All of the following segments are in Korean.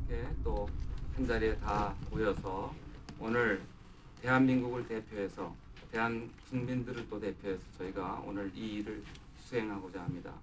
이렇게 또 한자리에 다 모여서 오늘 대한민국을 대표해서 대한 국민들을 또 대표해서 저희가 오늘 이 일을 수행하고자 합니다.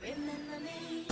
Remember me.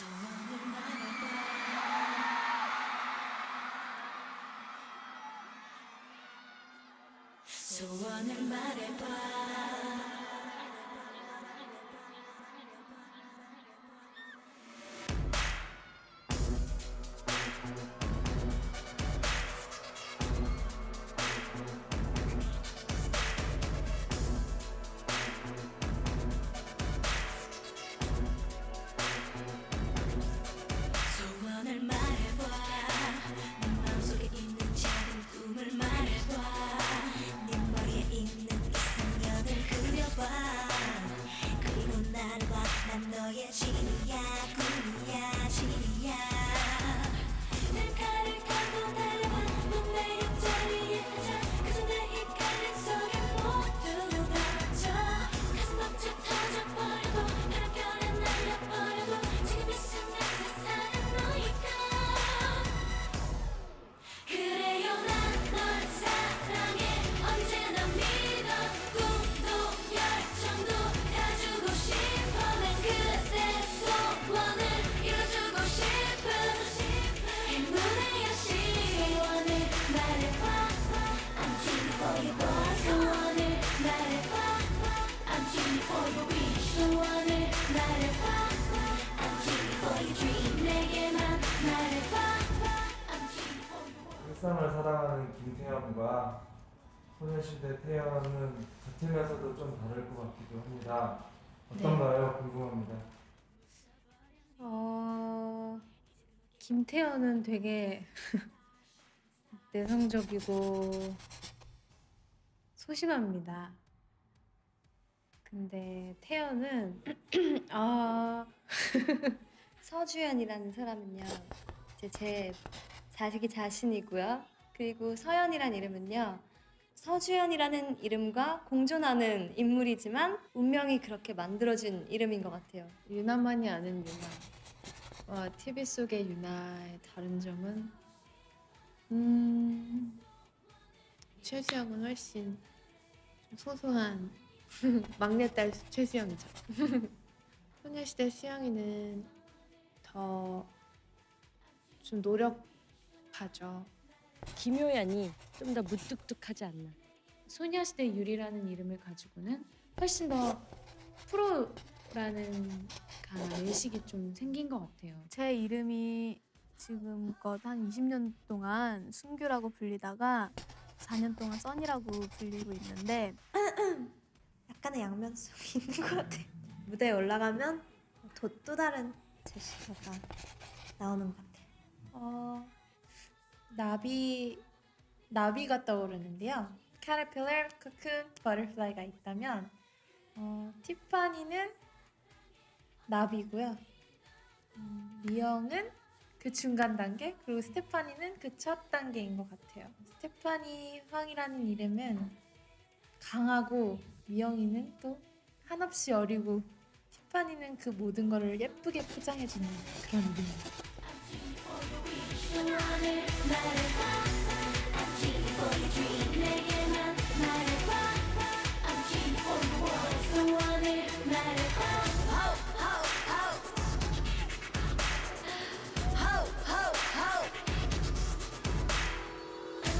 소원을 말해봐. 소원을 말해봐. 소원을 말해봐. 네 마음속에 있는 작은 꿈을 말해봐. 네 머리에 있는 이상형을 그려봐. 그리고 나를 봐. 난 너의 진이야. 꿈이야. 진이야. 날카를 감고 달려봐. 넌 내 옆자리에 앉아. 그저 내 헷갈린 속에 모두 던져. 가슴 벅차 터져버려도 바람결에 날려버려도 지금 이 순간 세상은 너니까. 그래요 난 널 사랑해. 언제나 믿어. 꿈도 열정도 가지고 싶어. 난 그대 소원을 이뤄주고 싶은 행운의 여신. 소원을 말해봐. I'm dreaming for you boy. 소원을 말해봐. I'm dreaming for your wish. 소원을 말해봐. I'm dreaming for your dream. 내게만 말해봐. I'm dreaming for your world. 일상을 살아가는 김태현과 소녀시대 태연은 같으면서도 좀 다를 것 같기도 합니다. 어떤가요? 궁금합니다. 김태현은 되게 내성적이고 소심합니다. 근데 태연은 서주현이라는 사람은요, 이제 제 자식이 자신이고요. 그리고 서연이라는 이름은요, 서주현이라는 이름과 공존하는 인물이지만 운명이 그렇게 만들어준 이름인 것 같아요. 유나만이 아는 유나와 TV 속의 유나의 다른 점은 최수영은 훨씬 좀 소소한 막내딸 최수영이죠. 소녀시대 수영이는 더 좀 노력하죠. 김효연이 좀 더 무뚝뚝하지 않나. 소녀시대 유리라는 이름을 가지고는 훨씬 더 프로라는 강한 의식이 좀 생긴 것 같아요. 제 이름이 지금껏 한 20년 동안 순규라고 불리다가 4년 동안 써니라고 불리고 있는데 약간의 양면성이 있는 것 같아요. 무대에 올라가면 또 다른 제시카가 나오는 것 같아요. 나비가 떠오르는데요. Caterpillar, Cocoon, Butterfly가 있다면 티파니는 나비고요. 미영은 그 중간 단계, 그리고 스테파니는 그 첫 단계인 것 같아요. 스테파니 황이라는 이름은 강하고 미영이는 또 한없이 어리고 티파니는 그 모든 거를 예쁘게 포장해주는 그런 이름입니다. 소원을 말해봐 I'm cheating for your dream 내게만 말해봐 I'm cheating for your world 소원을 말해봐 Ho ho ho Ho ho ho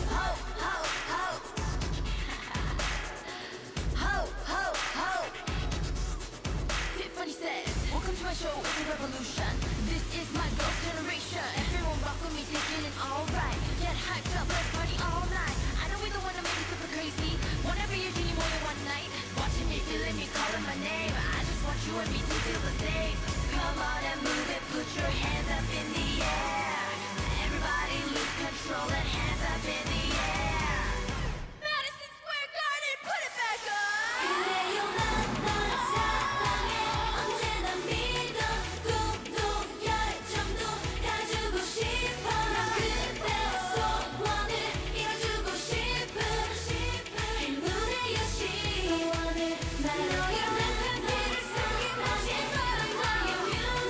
Ho ho ho Ho ho ho Tiffany says welcome to my show it's a revolution This is my girl's generation Everyone rock with me taking it alright Get hyped up, let's party all night I know we don't wanna make it super crazy Want every year, dream more than one night Watching me, feeling me, calling my name I just want you and me to feel the same Come on and move it, put your hands up in the air Everybody lose control and hands up in the air Madison Square Garden, put it back up 그래요 난 사랑해 언제나 믿어 꿈도 열정도 가지고 싶어 난 그대 소원을 이뤄주고 싶은 행운의 여신 소원을 말해 너의 뜻을 숨김없이 나의 뮤직은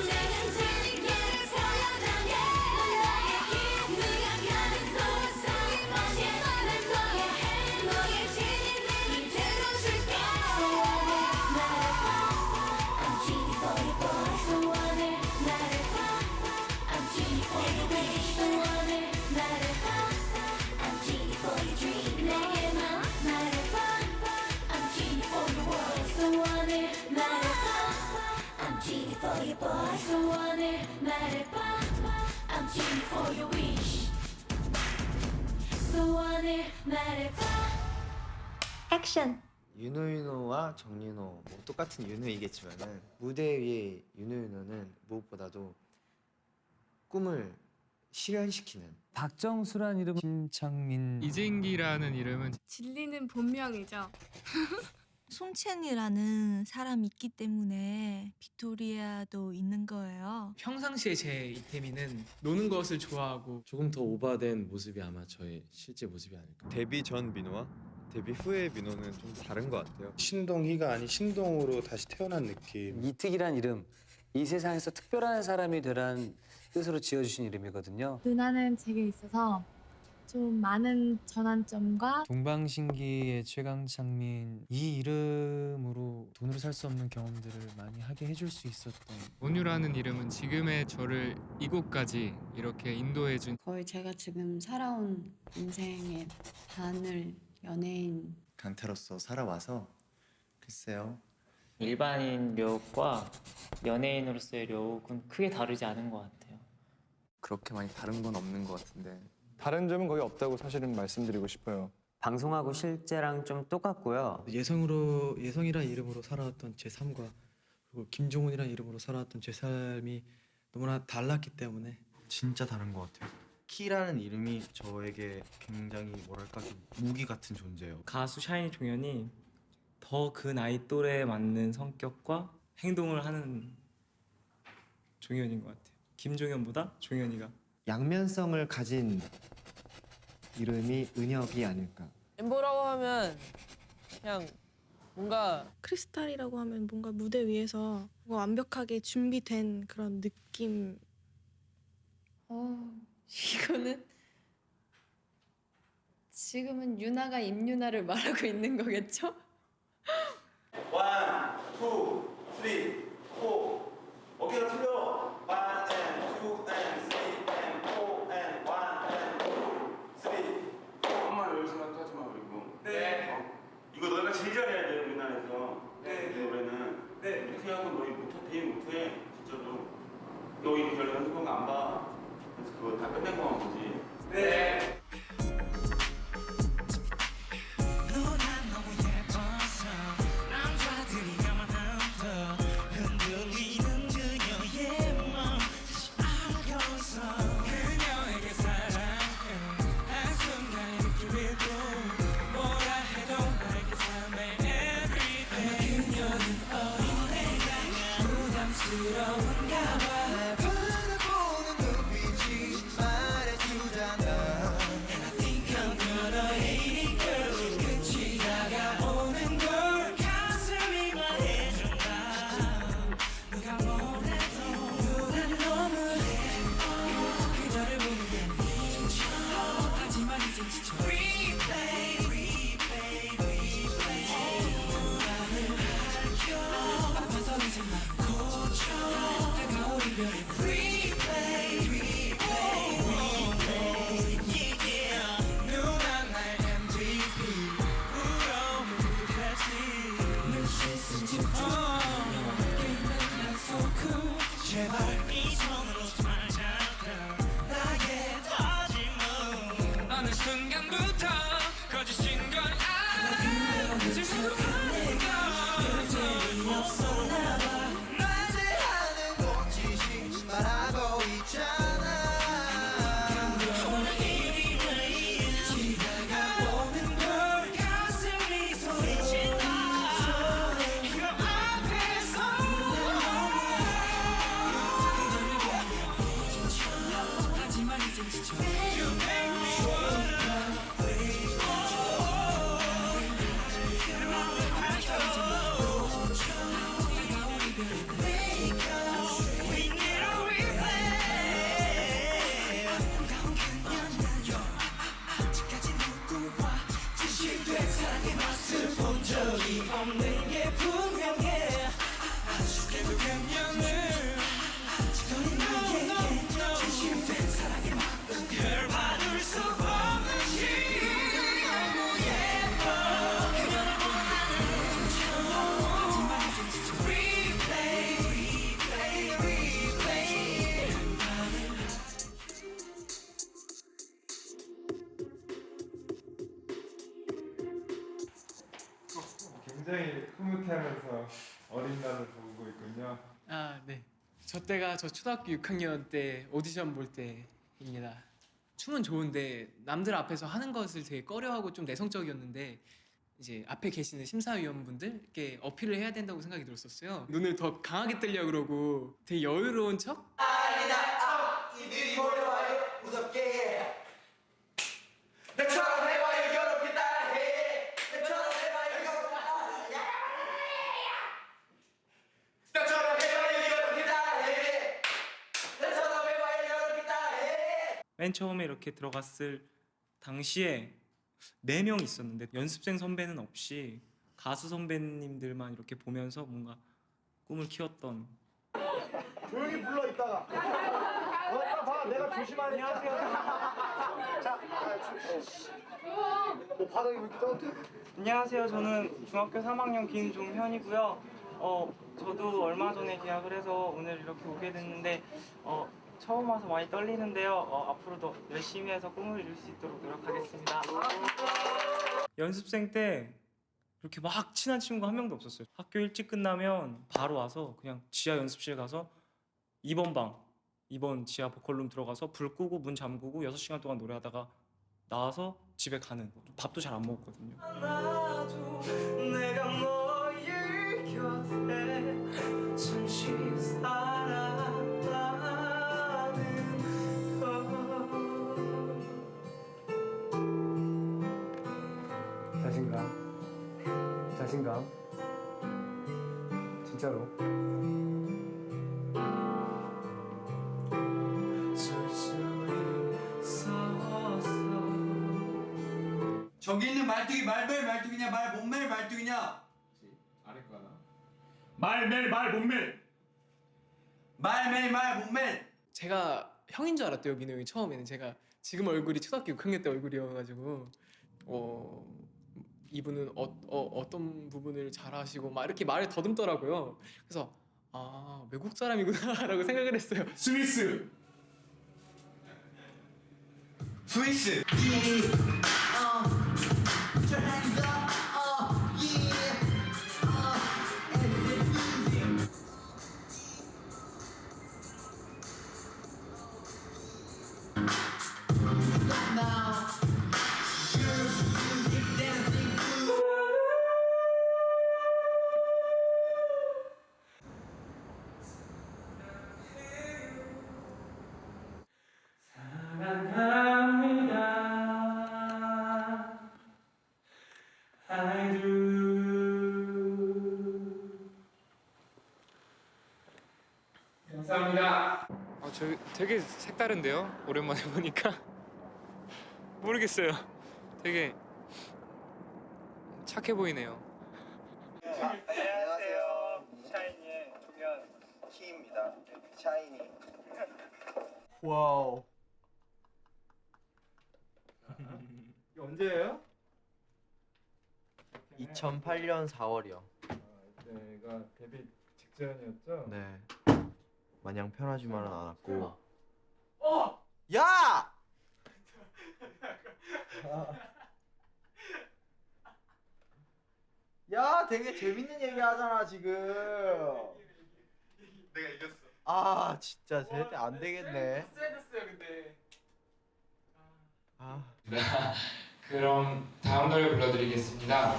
즐기기를 보여달게 넌 나의 기분가 가는 소리 숨김없이 난 너의 행복의 진리를 들어줄게 소원을 말해봐 I'm cheating for you boy 소원을 말해봐 I'm cheating for you wish 소원을 말해봐 I'm cheating for your dream 내게만 말해봐 I'm cheating for your world 소원을 말해봐 I'm cheating for you boy 소원을 말해봐 I'm cheating for your wish 소원을 말해봐 액션! 윤호윤호와 정윤호 뭐 똑같은 윤호이겠지만은 무대 위에 윤호윤호는 무엇보다도 꿈을 실현시키는 박정수란 이름 김창민 이진기라는 이름은 진리는 본명이죠. 송첸이라는 사람이 있기 때문에 빅토리아도 있는 거예요. 평상시에 제 이태미는 노는 것을 좋아하고 조금 더 오바된 모습이 아마 저의 실제 모습이 아닐까. 데뷔 전 민호와 데뷔 후의 민호는 좀 다른 것 같아요. 신동희가 아닌 신동으로 다시 태어난 느낌. 이특이란 이름, 이 세상에서 특별한 사람이 되라는 뜻으로 지어주신 이름이거든요. 누나는 제게 있어서 좀 많은 전환점과 동방신기의 최강창민, 이 이름으로 돈으로 살 수 없는 경험들을 많이 하게 해줄 수 있었던 온유라는 이름은 지금의 저를 이곳까지 이렇게 인도해준 거의 제가 지금 살아온 인생의 반을 연예인 강타로서 살아와서 글쎄요 일반인 료욱과 연예인으로서의 료욱은 크게 다르지 않은 것 같아요. 그렇게 많이 다른 건 없는 것 같은데 다른 점은 거의 없다고 사실은 말씀드리고 싶어요. 방송하고 실제랑 좀 똑같고요. 예성이란 이름으로 살아왔던 제 삶과 그리고 김종훈이란 이름으로 살아왔던 제 삶이 너무나 달랐기 때문에 진짜 다른 것 같아요. 키라는 이름이 저에게 굉장히 뭐랄까 좀 무기 같은 존재예요. 가수 샤이니 종현이 더 그 나이 또래에 맞는 성격과 행동을 하는 종현인 것 같아요. 김종현보다 종현이가 양면성을 가진 이름이 은혁이 아닐까. 엠보라고 하면 그냥 뭔가 크리스탈이라고 하면 뭔가 무대 위에서 뭔가 완벽하게 준비된 그런 느낌. 이거는 지금은 유나가 임유나를 말하고 있는 거겠죠? 1, 2, 3, 4. 어깨가 틀려. 1 and 2 and 3 and 4 and 1 and 2, 3. 엄마 여기서만 하지 마 그리고. 네. 이거 너희가 제일 잘해야 돼 우리나라에서. 네. 이 노래는. 네. 이렇게 하고 너희 되게 못해 진짜로. 너 이거 별로 연습한 거 안 봐. 그래서 그거 다 끝낸 거만 보지. 네. 어느 순간부터 거짓인 걸 알아 그저 생각하는 걸 재미없었나 봐 낮에하는 거짓인 말하고 있잖아 오늘 일이 내일 지나가오는 걸 가슴이 소리친다 그 앞에서 하지만 이젠 지쳐 없는 게 분명해 아쉽게도 변명을 진심된 사랑의 마음을 봐줄 수 없는지 너무 예뻐 그녀를 보는 나는 하지만 이젠 지쳐 Replay 굉장히 흐뭇해하면서 어린 나를 보고 있군요. 아, 네. 저 때가 저 초등학교 6학년 때 오디션 볼 때입니다. 춤은 좋은데 남들 앞에서 하는 것을 되게 꺼려하고 좀 내성적이었는데 이제 앞에 계시는 심사위원분들께 어필을 해야 된다고 생각이 들었었어요. 눈을 더 강하게 뜨려 그러고 되게 여유로운 척? 이들이 몰려와요 무섭게 해 내처럼 해봐요 이렇게 따라해 내처럼 해봐요 이렇게 따라해 내처럼 해봐요 이렇게 따라해 내처럼 해봐요 이렇게 따라해 맨 처음에 이렇게 들어갔을 당시에 4명 있었는데 연습생 선배는 없이 가수 선배님들만 이렇게 보면서 뭔가 꿈을 키웠던. 조용히 불러 있다가 너가 봐 내가 조심하니까 자 바닥에 왜 이렇게 따뜻해? 안녕하세요. 저는 중학교 3학년 김종현이고요. 저도 얼마 전에 계약을 해서 오늘 이렇게 오게 됐는데 처음 와서 많이 떨리는데요. 앞으로도 열심히 해서 꿈을 이룰 수 있도록 노력하겠습니다. 연습생 때 이렇게 막 친한 친구가 한 명도 없었어요. 학교 일찍 끝나면 바로 와서 그냥 지하 연습실 가서 2번 방 2번 지하 보컬룸 들어가서 불 끄고 문 잠그고 6시간 동안 노래하다가 나와서 집에 가는. 밥도 잘 안 먹었거든요. 내가 너의 곁에 잠시 살았다는 것. 자신감 진짜로. 저기 있는 말뚝이 말벨 말뚝이냐 말 못멜 말뚝이냐? 아닐 거야. 말멜 말 못멜. 말멜 말 못멜. 제가 형인 줄 알았대요, 민호 형이 처음에는. 제가 지금 얼굴이 초등학교 6학년 때 얼굴이어가지고 이분은 어떤 부분을 잘하시고 막 이렇게 말을 더듬더라고요. 그래서 아, 외국 사람이구나라고 생각을 했어요. 스위스. 사랑합니다. I do. 감사합니다. 저 되게 색다른데요? 오랜만에 보니까 모르겠어요. 되게 착해 보이네요. 안녕하세요. 샤이니의 동현 키입니다. 샤이니. 와우. 이게 언제예요? 2008년 4월이요. 내가 데뷔 직전이었죠? 네. 마냥 편하지만은 않았고. 야! 야, 되게 재밌는 얘기 하잖아 지금. 내가 이겼어. 아, 진짜 쟤네 안 되겠네. 됐어요, 근데. 아. 그럼 다음 노래 불러드리겠습니다.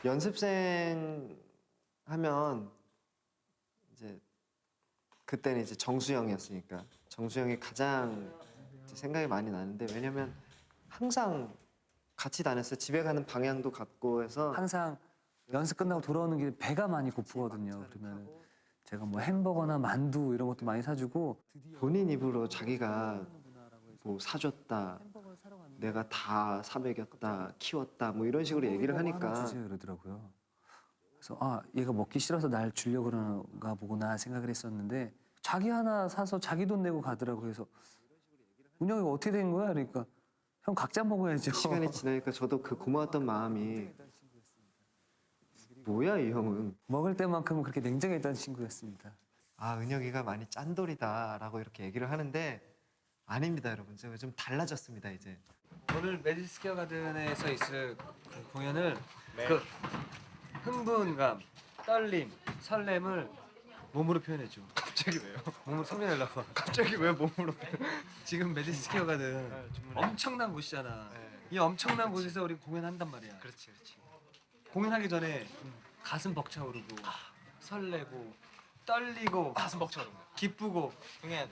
연습생 하면 이제 그때는 이제 정수영이었으니까 정수영이 가장 이제 생각이 많이 나는데, 왜냐면 항상 같이 다녔어요. 집에 가는 방향도 같고 해서 항상 연습 끝나고 돌아오는 길에 배가 많이 고프거든요. 그러면 제가 뭐 햄버거나 만두 이런 것도 많이 사주고, 본인 입으로 자기가 뭐 사줬다, 내가 다 사먹였다, 키웠다 뭐 이런 식으로 얘기를 하니까 주세요 이러더라고요. 그래서 아, 얘가 먹기 싫어서 날 주려고 그런가 보구나 생각을 했었는데, 자기 하나 사서 자기 돈 내고 가더라고요. 그래서 운영이 어떻게 된 거야? 그러니까 형 각자 먹어야죠. 시간이 지나니까 저도 그 고마웠던 마음이, 뭐야 이 형은 먹을 때만큼은 그렇게 냉정했던 친구였습니다. 아, 은혁이가 많이 짠돌이다라고 이렇게 얘기를 하는데 아닙니다, 여러분. 제가 좀 달라졌습니다 이제. 오늘 매디슨 스퀘어 가든에서 있을 그 공연을 그 흥분감, 떨림, 설렘을 몸으로 표현해줘. 갑자기 왜요? 몸으로 성면하려고. 갑자기 왜 몸으로? 지금 매디슨 스퀘어 가든 엄청난 곳이잖아. 이 엄청난 곳에서 우리 공연한단 말이야. 그렇지, 그렇지. 공연하기 전에 가슴 벅차오르고 설레고 떨리고 가슴 벅차오르고 기쁘고 동현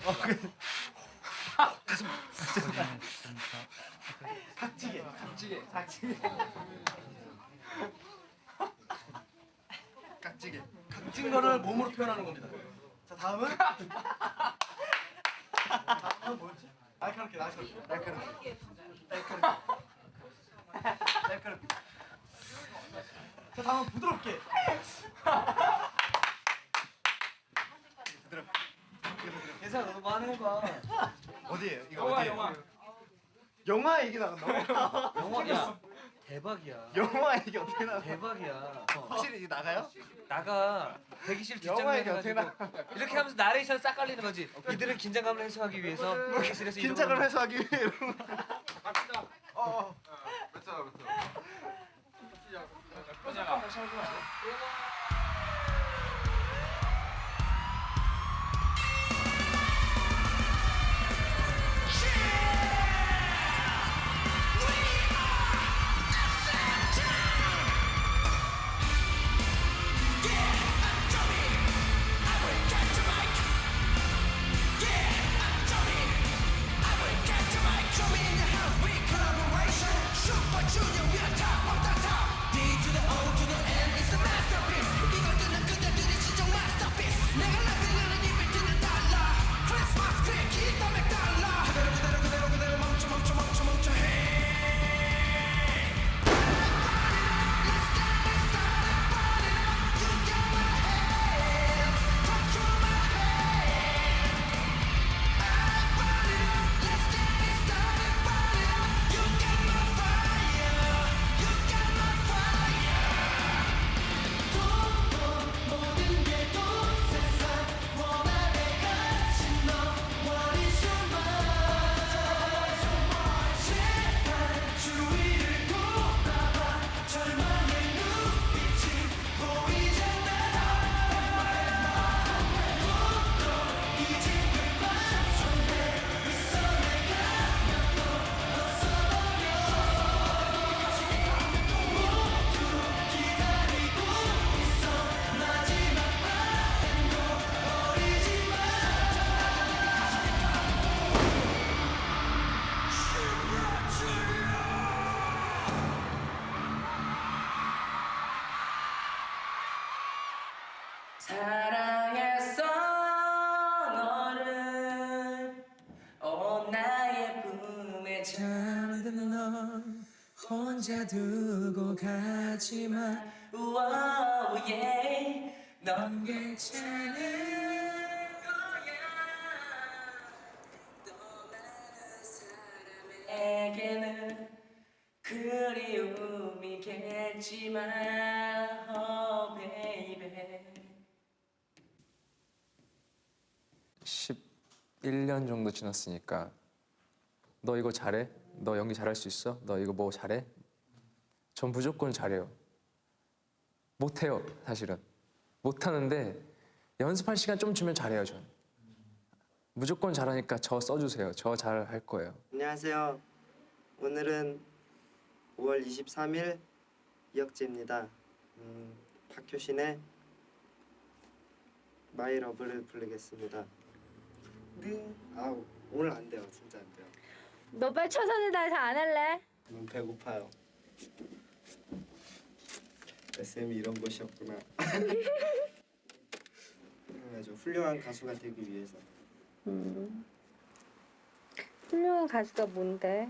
가슴 닥치게 깍진 거를 몸으로 표현하는 겁니다. 자 다음은 뭐였지? 날카롭게. 자 다음은 부드럽게. 예사 너도 말해봐. 어디에요? 이거 어디에요? 영화 얘기 나간다고? 영화야 대박이야. 영화 얘기 어떻게 나가? 대박이야. 확실히 이게 나가요? 나가 대기실 영화 뒷장면 얘기 어떻게 해가지고 이렇게 하면서 나레이션 싹 깔리는 거지. 이들은 긴장감을 해소하기 위해서 대기실에서 긴장을 해소하기 위해 이러는 거. 사랑했어 너를 나의 품에 잠든 넌 혼자 두고 가지마 우와 yeah. 넌 괜찮을 거야 떠나는 사람에게는 그리움이겠지만 oh baby 11년 정도 지났으니까 너 이거 잘해? 너 연기 잘할 수 있어? 너 이거 뭐 잘해? 전 무조건 잘해요. 못해요, 사실은. 못하는데 연습할 시간 좀 주면 잘해요, 전. 무조건 잘하니까 저 써주세요. 저 잘할 거예요. 안녕하세요. 오늘은 5월 23일 이혁재입니다. 박효신의 마이 러브를 부르겠습니다. 네. 아우 오늘 안 돼요. 진짜 안 돼요. 너 빨리 최선을 다해서 안 할래? 배고파요. SM이 이런 곳이었구나. 아주 훌륭한 가수가 되기 위해서. 훌륭한 가수가 뭔데?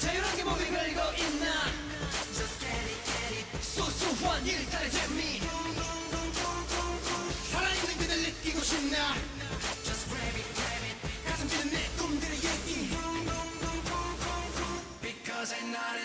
자유롭게 몸을 걸고 있나 소소한 일탈의 재미 살아있는 그댈 느끼고 싶나 가슴 뛰는 내 꿈들의 얘기 Because I'm not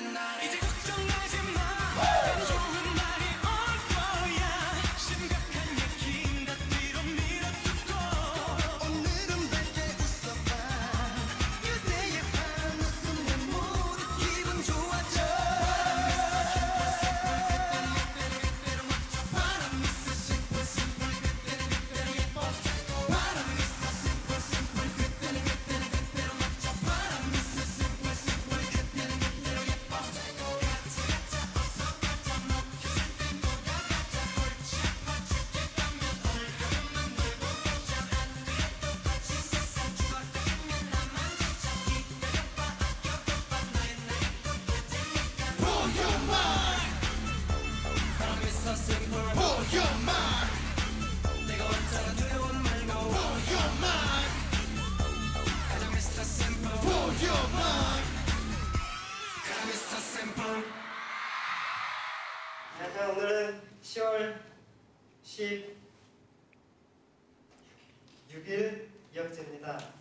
16일 이혁재입니다.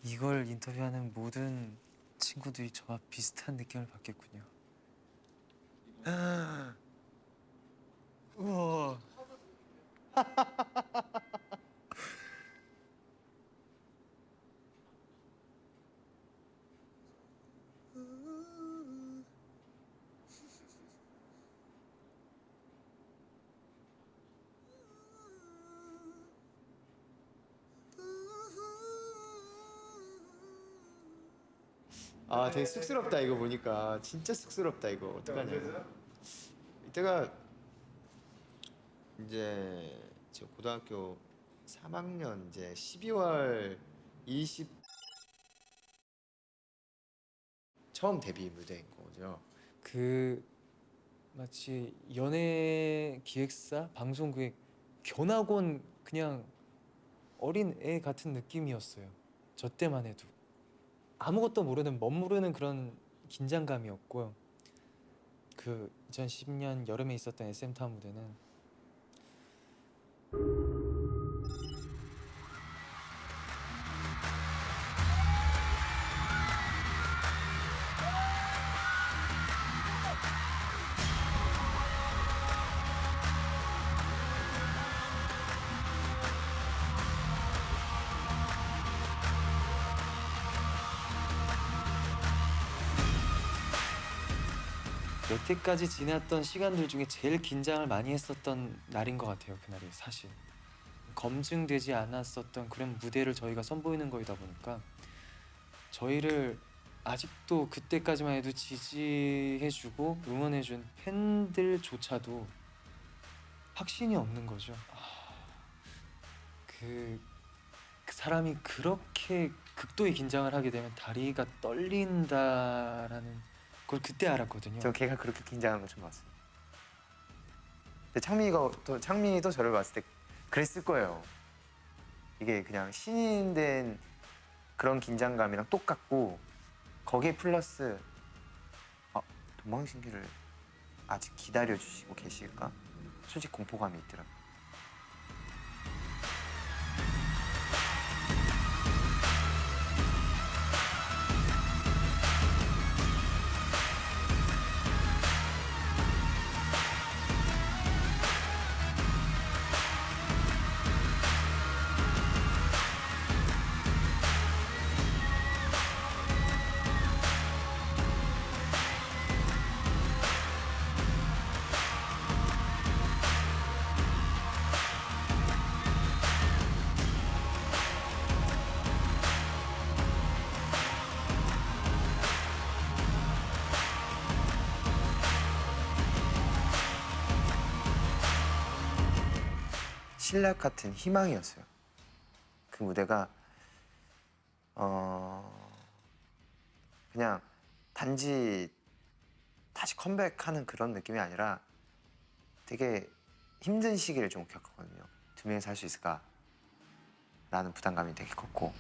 이걸 인터뷰하는 모든 친구들이 저와 비슷한 느낌을 받겠군요. 우와. 아, 되게 쑥스럽다 이거 보니까. 진짜 쑥스럽다 이거. 어떡하냐. 이때가 이제 저 고등학교 3학년 이제 12월 20 처음 데뷔 무대인 거죠. 그 마치 연예 기획사, 방송국의 견학원 그냥 어린 애 같은 느낌이었어요. 저 때만 해도 아무것도 모르는 멋모르는 그런 긴장감이었고요. 그 2010년 여름에 있었던 SM타운 무대는 여태까지 지났던 시간들 중에 제일 긴장을 많이 했었던 날인 것 같아요. 그날이 사실 검증되지 않았었던 그런 무대를 저희가 선보이는 거이다 보니까 저희를 아직도 그때까지만 해도 지지해주고 응원해준 팬들조차도 확신이 없는 거죠. 그 사람이 그렇게 극도의 긴장을 하게 되면 다리가 떨린다라는 그걸 그때 알았거든요. 저 걔가 그렇게 긴장하는 거 처음 봤어요. 근데 창민이도 저를 봤을 때 그랬을 거예요. 이게 그냥 신인 된 그런 긴장감이랑 똑같고 거기에 플러스 동방신기를 아직 기다려주시고 계실까? 솔직히 공포감이 있더라고요. 신락 같은 희망이었어요. 그 무대가 그냥 단지 다시 컴백하는 그런 느낌이 아니라 되게 힘든 시기를 좀 겪었거든요. 두 명이서 할 수 있을까? 라는 부담감이 되게 컸고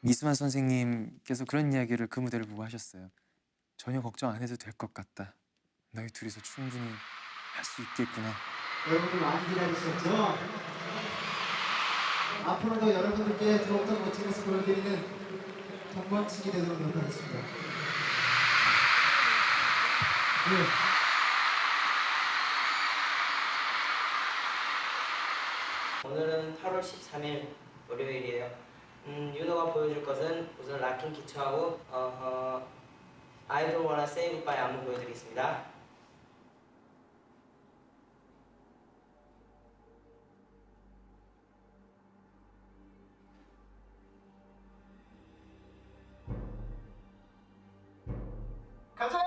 이수만 선생님께서 그런 이야기를 그 무대를 보고 하셨어요. 전혀 걱정 안 해도 될 것 같다. 너희 둘이서 충분히 할 수 있겠구나. 여러분들 많이 기다리셨죠? 앞으로도 여러분들께 더욱더 멋진 모습 보여드리는 동방신기 되도록 노력하겠습니다. 네. 오늘은 8월 13일 월요일이에요. 윤호가 보여줄 것은 우선 락킹 기초하고 I don't wanna say goodbye 안무 보여드리겠습니다. 가자!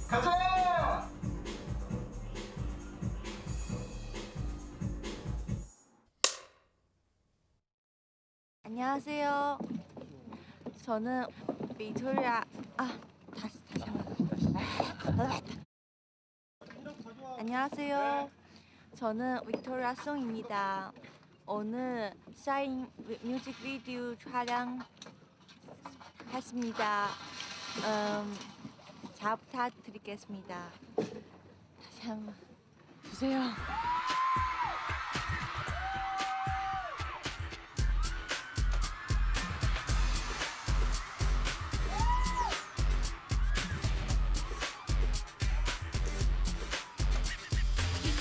가자! 안녕하세요. 저는 빅토리아 다시 한번. 안녕하세요. 저는 빅토리아 송입니다. 오늘 샤인 뮤직비디오 촬영했습니다. 잘 부탁드리겠습니다. 다시 한번 보세요.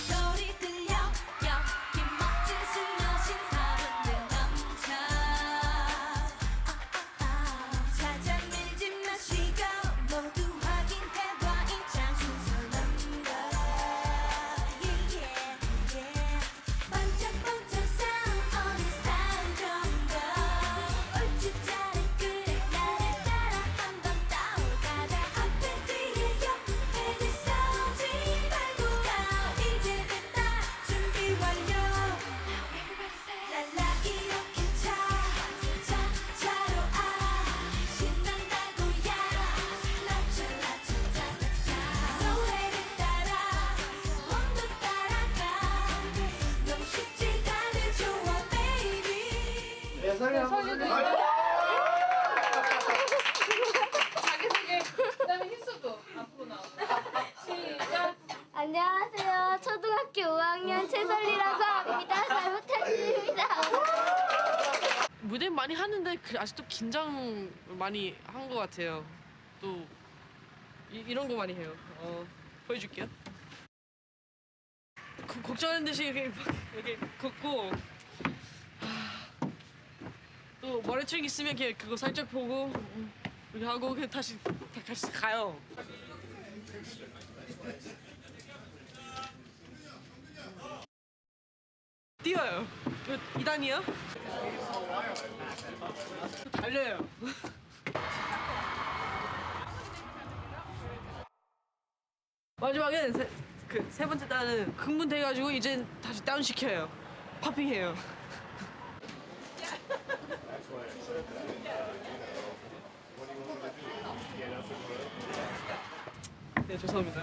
소리 들려 여기 멋진 수녀 신사분들 넘쳐 살짝 밀지 마시고 모두 확인해봐 이 장소 설렘다 반짝반짝 sound on the style 좀더 옳지 잘해 그래 나를 따라 한번 따오가다 앞에 뒤에 옆에 서지 말고 다 이제 됐다 준비 완료 랄라 이렇게 차로 신난다고 야 라차 노래를 따라 몸도 따라가 너무 쉽지가 않을 좋아 baby 네, 설레 한번 자기소개 그다음에 힐소도 앞으로 나오고 시작. 안녕하세요. 초등학교 5학년 최설리라고 합니다. 잘 부탁드립니다. 무대 많이 하는데 아직도 긴장 많이 한 것 같아요. 또 이런 거 많이 해요. 보여줄게요. 걱정하는 듯이 이렇게 걷고 또 머리채 있으면 이렇게 그거 살짝 보고 이렇게 하고 그냥 다시 가요. 뛰어요. 2단이요? 달려요. 마지막엔 세 번째 단은 흥분돼가지고 이제 다시 다운 시켜요. 파핑해요. 네, 죄송합니다.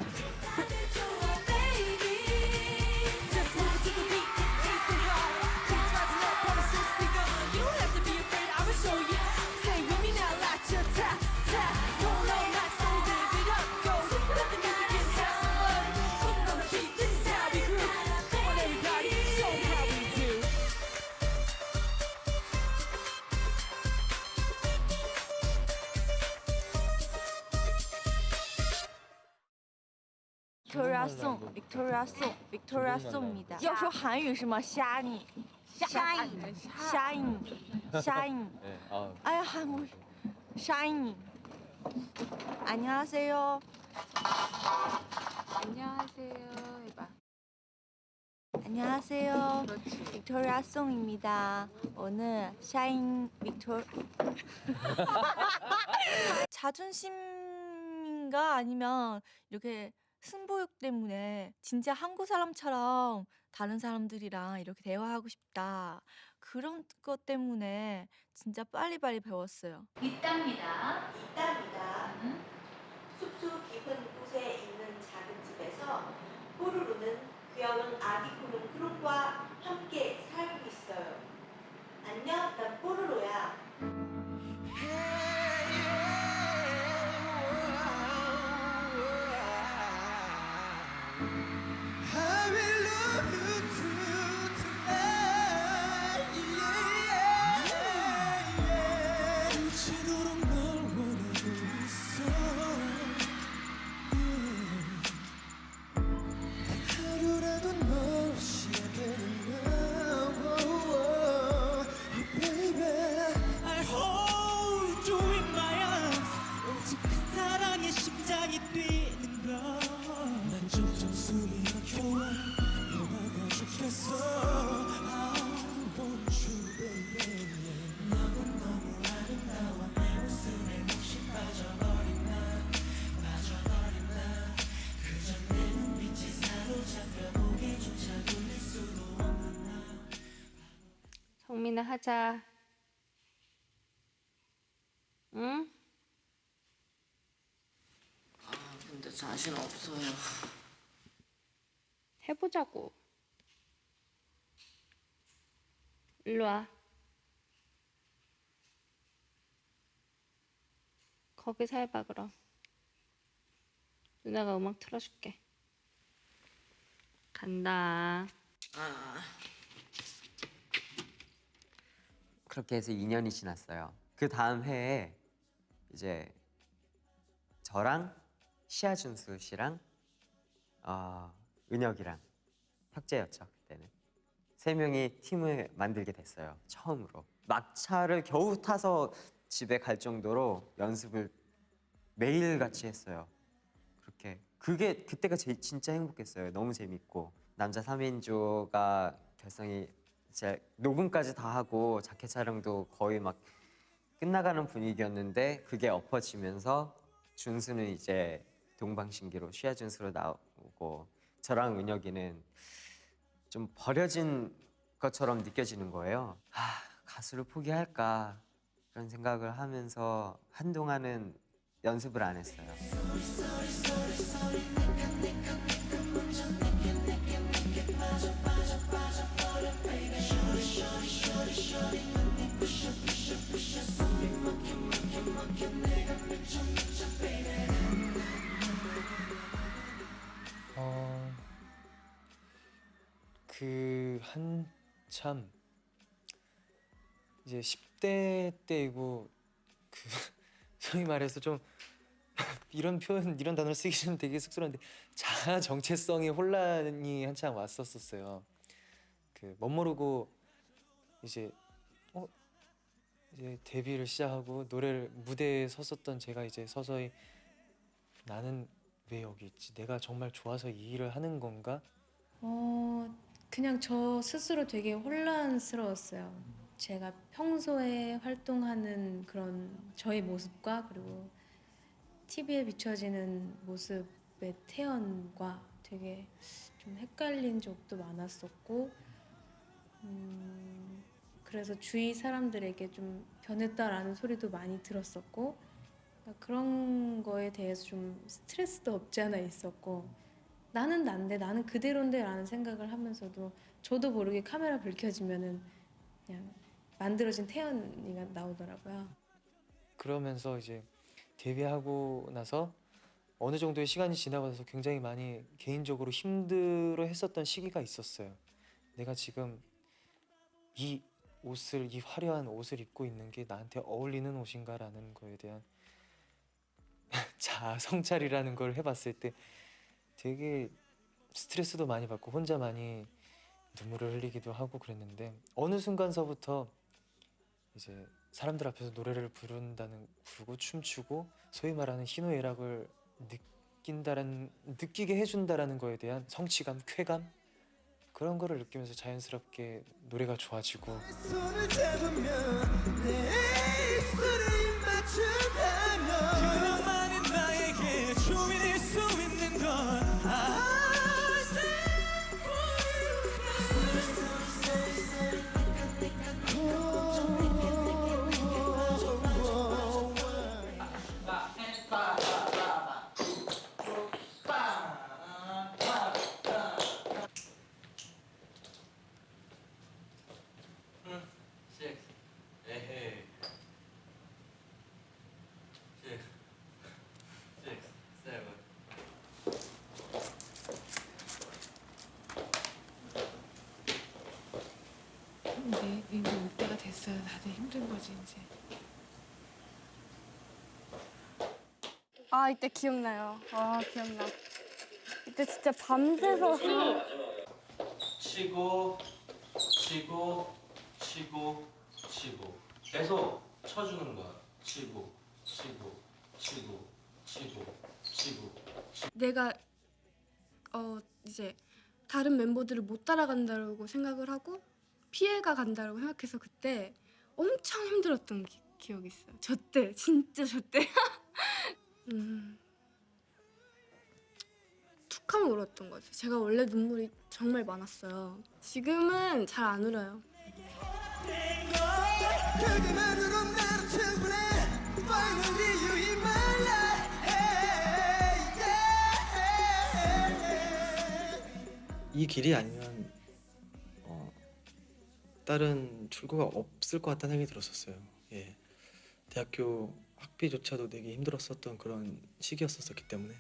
Victoria Song, Victoria Song, Victoria Song입니다. 要说韩语是吗？虾你，虾影，虾影，虾影。 네,哎呀，韩虾影。 안녕하세요. 안녕하세요. 해봐. 안녕하세요. 그렇지. 빅토리아 송입니다. 오늘 샤인 빅토 자존심인가 아니면 이렇게 승부욕 때문에 진짜 한국 사람처럼 다른 사람들이랑 이렇게 대화하고 싶다. 그런 것 때문에 진짜 빨리빨리 배웠어요. 있답니다. 숲속 깊은 곳에 있는 작은 집에서 뽀로로는 귀여운 아기 콩은 크롱과 함께 살고 있어요. 안녕, 난 뽀로로야. I will love you too tonight. 미치도록 널 원하고 있어. 하루라도 너 없이 되는 날. Baby, I hold you in my arms. 오직 그 사랑에 심장이 뛰는 걸. 난 점점 숨이 막혀와 너가 죽겠어. I want you, baby. 너는 너무 아름다워. 내 웃음에 혹시 빠져버린 나. 그저 내 눈빛이 사로잡혀 고개조차 돌릴 수도 없는 나. 성민아 하자. 응? 근데 자신 없어요. 해보자고. 일로 와. 거기서 해봐 그럼. 누나가 음악 틀어줄게. 간다. 그렇게 해서 2년이 지났어요. 그 다음 해에 이제 저랑 시아준수 씨랑 은혁이랑 혁재였죠 그때는. 세 명이 팀을 만들게 됐어요. 처음으로 막차를 겨우 타서 집에 갈 정도로 연습을 매일 같이 했어요. 그때가 진짜 행복했어요. 너무 재밌고 남자 3인조가 결성이 이제 녹음까지 다 하고 자켓 촬영도 거의 막 끝나가는 분위기였는데 그게 엎어지면서 준수는 이제 동방신기로 시아준수로 나오고 저랑 은혁이는 좀 버려진 것처럼 느껴지는 거예요. 가수를 포기할까 그런 생각을 하면서 한동안은 연습을 안 했어요. 그 한참 이제 10대 때이고 그 소위 말해서 좀 이런 표현 이런 단어를 쓰기 좀 되게 쑥스러운데 자아 정체성의 혼란이 한참 왔었어요. 그 멋모르고 이제 이제 데뷔를 시작하고 노래를 무대에 섰었던 제가 이제 서서히 나는 왜 여기 있지? 내가 정말 좋아서 이 일을 하는 건가? 그냥 저 스스로 되게 혼란스러웠어요. 제가 평소에 활동하는 그런 저의 모습과 그리고 TV에 비춰지는 모습의 태연과 되게 좀 헷갈린 적도 많았었고 그래서 주위 사람들에게 좀 변했다라는 소리도 많이 들었었고 그러니까 그런 거에 대해서 좀 스트레스도 없지 않아 있었고 나는 난데 나는 그대로인데 라는 생각을 하면서도 저도 모르게 카메라 불 켜지면은 그냥 만들어진 태연이가 나오더라고요. 그러면서 이제 데뷔하고 나서 어느 정도의 시간이 지나고 나서 굉장히 많이 개인적으로 힘들어 했었던 시기가 있었어요. 내가 지금 이 옷을, 이 화려한 옷을 입고 있는 게 나한테 어울리는 옷인가라는 거에 대한 자아 성찰이라는 걸 해봤을 때 되게 스트레스도 많이 받고 혼자 많이 눈물을 흘리기도 하고 그랬는데 어느 순간서부터 이제 사람들 앞에서 노래를 부르고 춤추고 소위 말하는 희노애락을 느끼게 해준다라는 거에 대한 성취감, 쾌감 그런 거를 느끼면서 자연스럽게 노래가 좋아지고 손을 잡으면 내 입술을 맞춘다면 그것만은 나에게 주인일 수 있는 건 이제 올 때가 됐어요. 다들 힘든 거지 이제. 아 이때 기억나요. 아 기억나. 이때 진짜 밤새서 치고 치고 치고 치고 계속 쳐주는 거야. 치고 치고 치고 치고 치고 내가 이제 다른 멤버들을 못 따라간다고 생각을 하고 피해가 간다고 생각해서 그때 엄청 힘들었던 기억이 있어요. 저때 진짜 저때 툭하면 울었던 것 같아요. 제가 원래 눈물이 정말 많았어요. 지금은 잘 안 울어요. 그대만으로 나는 충분해 Finally you in my life 이 길이 아니면 다른 출구가 없을 것 같다는 생각이 들었었어요. 예, 대학교 학비조차도 내기 힘들었었던 그런 시기였었기 때문에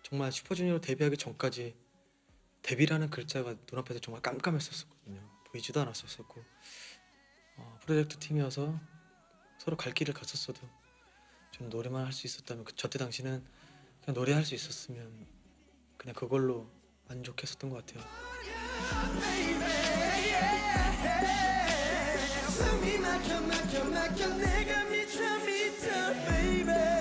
정말 슈퍼주니어로 데뷔하기 전까지 데뷔라는 글자가 눈앞에서 정말 깜깜했었거든요. 보이지도 않았었고 프로젝트 팀이어서 서로 갈 길을 갔었어도 저는 노래만 할 수 있었다면 저때 당시는 그냥 노래할 수 있었으면 그냥 그걸로 만족했었던 것 같아요. 숨이 막혀 막혀 막혀 내가 미쳐 미쳐 baby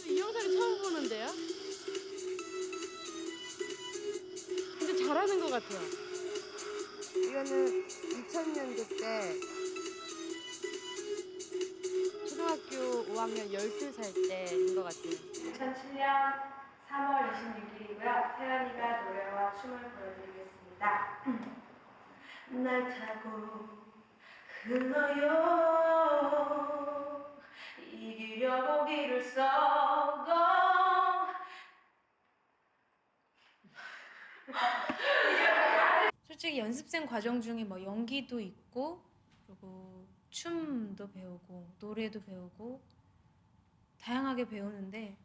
이 영상을 처음 보는데요? 근데 잘하는 것 같아요. 이거는 2000년도 때 초등학교 5학년 12살 때인 것 같아요. 2007년 3월 26일이고요. 태연이가 노래와 춤을 보여드리겠습니다. 날 타고 흘러요 이기려고 길을 써도 솔직히 연습생 과정 중에 뭐 연기도 있고 그리고 춤도 배우고 노래도 배우고 다양하게 배우는데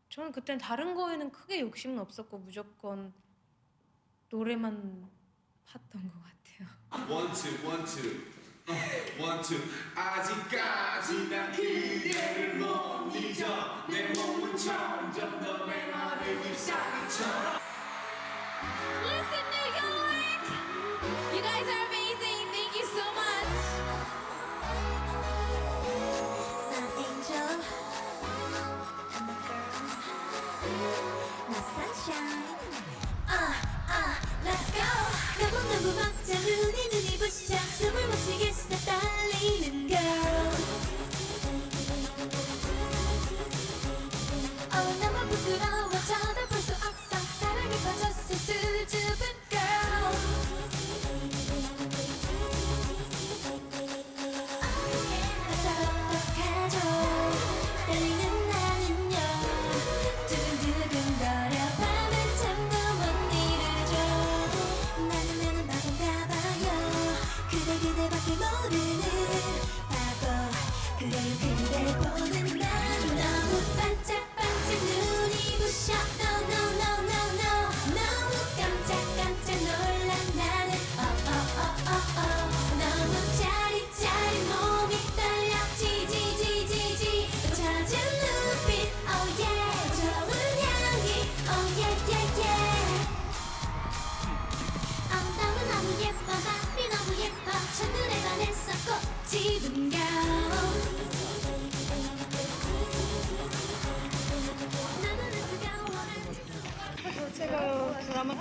저는 그땐 다른 거에는 크게 욕심은 없었고 무조건 노래만 팠던 것 같아요. 원투 원투 원투 아직까지 난 그대를 못 잊어 내 몸은 점점 더 메마른 잎사귀처럼 Listen New York You guys are amazing Thank you so much 난 angel And the girls 나 sunshine Let's go 너무 막자 눈이 부셔 숨을 못 쉬겠어 떨리는 girl 너무 부끄러워 쳐다볼 수 없어 사랑에 빠졌어 수줍은 girl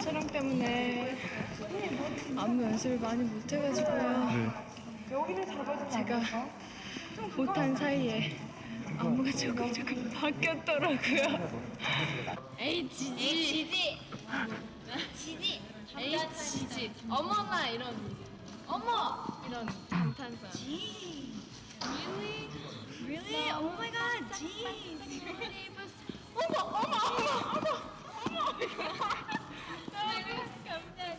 촬영 때문에 안무 연습을 많이 못해가지고요. 제가 못한 사이에 안무가 조금 바뀌었더라고요. 에이 지지. 에이 지지. 어머나 이런 감탄사. Really? Oh my god, jeez. 어머.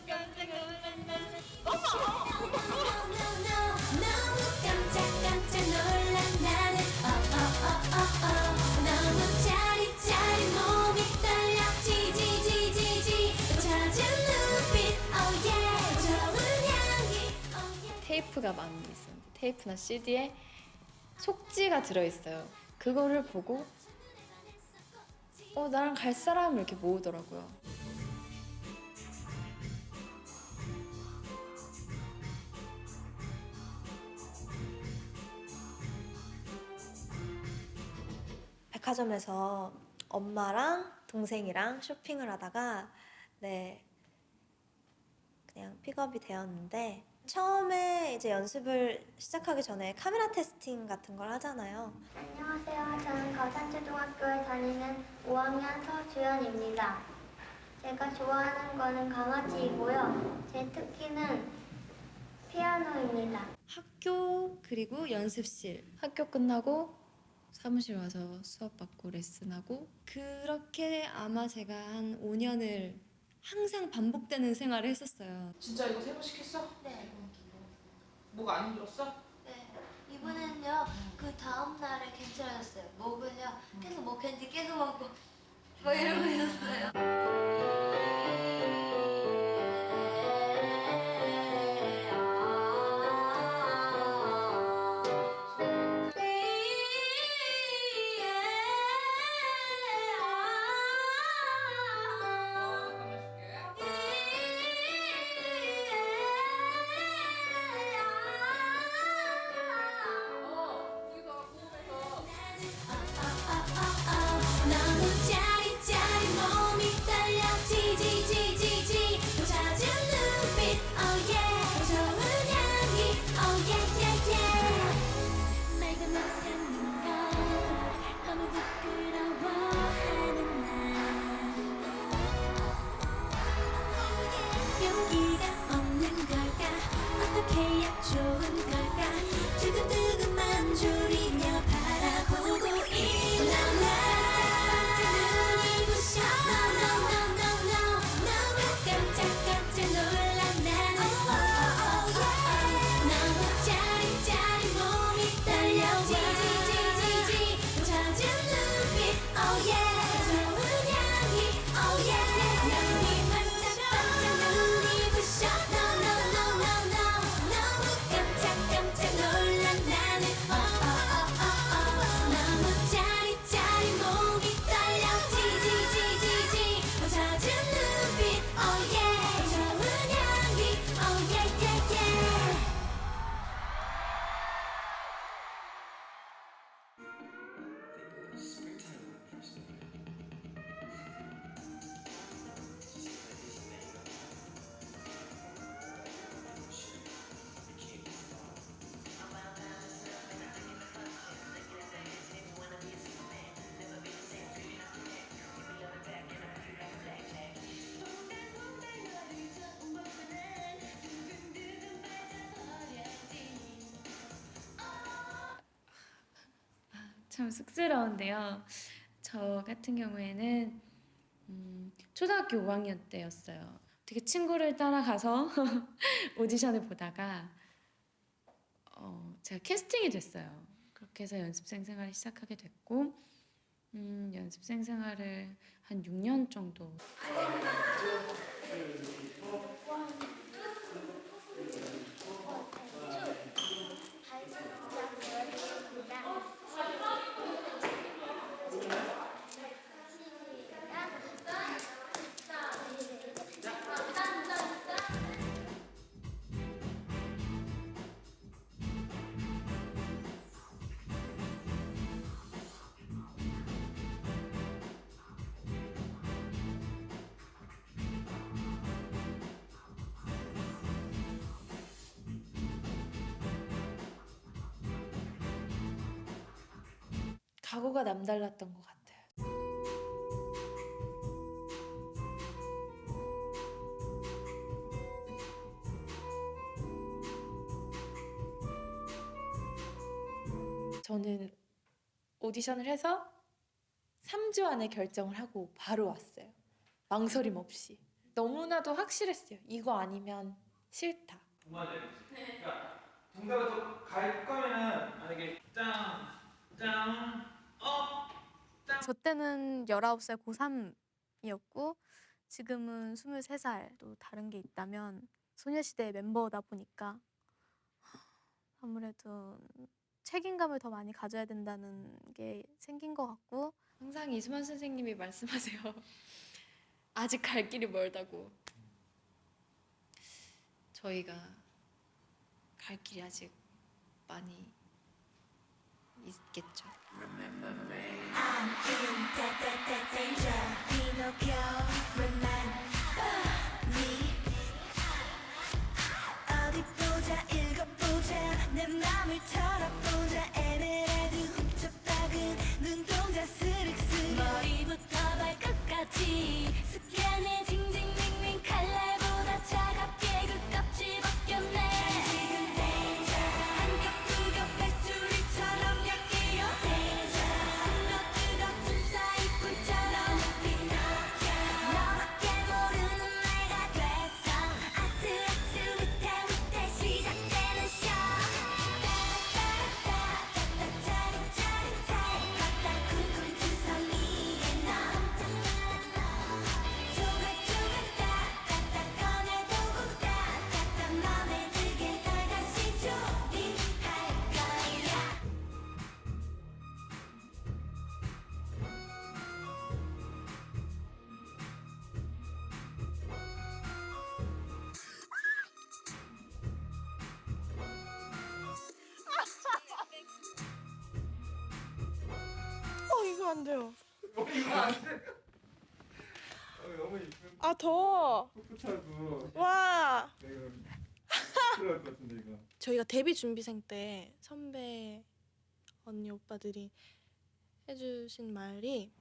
깜짝 놀란다. 깜짝 놀란 나는 너무 짜릿짜릿 몸이 떨려 지지지지지 젖은 눈빛 oh yeah 좋은 향기 테이프가 많이 있어요. 테이프나 CD에 속지가 들어있어요. 그거를 보고 나랑 갈 사람을 이렇게 모으더라고요. 백화점에서 엄마랑 동생이랑 쇼핑을 하다가 그냥 픽업이 되었는데 처음에 이제 연습을 시작하기 전에 카메라 테스팅 같은 걸 하잖아요. 안녕하세요. 저는 거산초등학교에 다니는 5학년 서주연입니다. 제가 좋아하는 거는 강아지이고요. 제 특기는 피아노입니다. 학교 그리고 연습실. 학교 끝나고 사무실 와서 수업 받고 레슨하고 그렇게 아마 제가 한 5년을 항상 반복되는 생활을 했었어요. 진짜 이거 3번 시켰어? 네. 뭐가 안 힘들었어? 네. 이번엔요. 그 다음 날에 괜찮아졌어요. 목을요. 계속 먹혔는지 계속 먹고 뭐 이러고 있었어요. 너무 짜릿짜릿 몸이 떨려 지지지지지 젖은 눈빛 oh yeah 좋은 향기 oh yeah yeah yeah 말도 못하는 걸 너무 부끄러워하는 날 용기가 없는 걸까 어떻게 해야 좋은 걸까 두근두근만 졸이며 바라보고 있는 눈이 부셔 No 너무 깜짝 놀란 나는 너무 짜릿짜릿 몸이 떨려 지지지지지 젖은 눈빛 oh yeah 좋은 향기 oh yeah 눈이 반짝반짝 눈이 부셔 No 너무 깜짝 놀란 나는 너무 짜릿짜릿 몸이 떨려 지지지지지 젖은 눈빛 oh yeah 좋은 향기 oh yeah yeah yeah 참 쑥스러운데요. 저 같은 경우에는 초등학교 5학년 때였어요. 되게 친구를 따라가서 오디션을 보다가 제가 캐스팅이 됐어요. 그렇게 해서 연습생 생활을 시작하게 됐고 연습생 생활을 한 6년 정도. 각오가 남달랐던 것 같아요. 저는 오디션을 해서 3주 안에 결정을 하고 바로 왔어요. 망설임 없이. 너무나도 확실했어요. 이거 아니면 싫다. 그러니까 동작을 갈 거면은 만약에 저 때는 19살 고3이었고 지금은 23살. 또 다른 게 있다면 소녀시대 멤버다 보니까 아무래도 책임감을 더 많이 가져야 된다는 게 생긴 것 같고 항상 이수만 선생님이 말씀하세요. 아직 갈 길이 멀다고. 저희가 갈 길이 아직 많이 있겠죠. I'm in danger. Pinocchio, remind me. 어디 보자, 읽어보자. 내 맘을 털어보자. 에메랄드 훔쳐박은 눈동자 스릭스릭. 머리부터 발끝까지 스캔해 징징맹맹. 칼날보다 차갑게 그 껍질 벗겼네. 지금 danger. 한 겹, 두 겹, 뱃수리처럼 얇게요. danger. 숨겨뜨려 춤사이 불처럼 피노키오. 너밖에 모르는 내가 됐어. 아슬아슬 위태위태 시작되는 쇼. 따라따라따 짜릿짜릿해. 걷다 쿵쿵 두성이에 너. 조각조각 딱딱딱 꺼내보고 딱딱딱 맘에 들게 널 다시 조립할 거야. 이거 안 돼요. 이거 안 돼. 너무 이쁜. 아 더워. 풋풋하고. 와. 이거 들어갈 것 같은데 이거. 저희가 데뷔 준비생 때 선배 언니 오빠들이 해주신 말이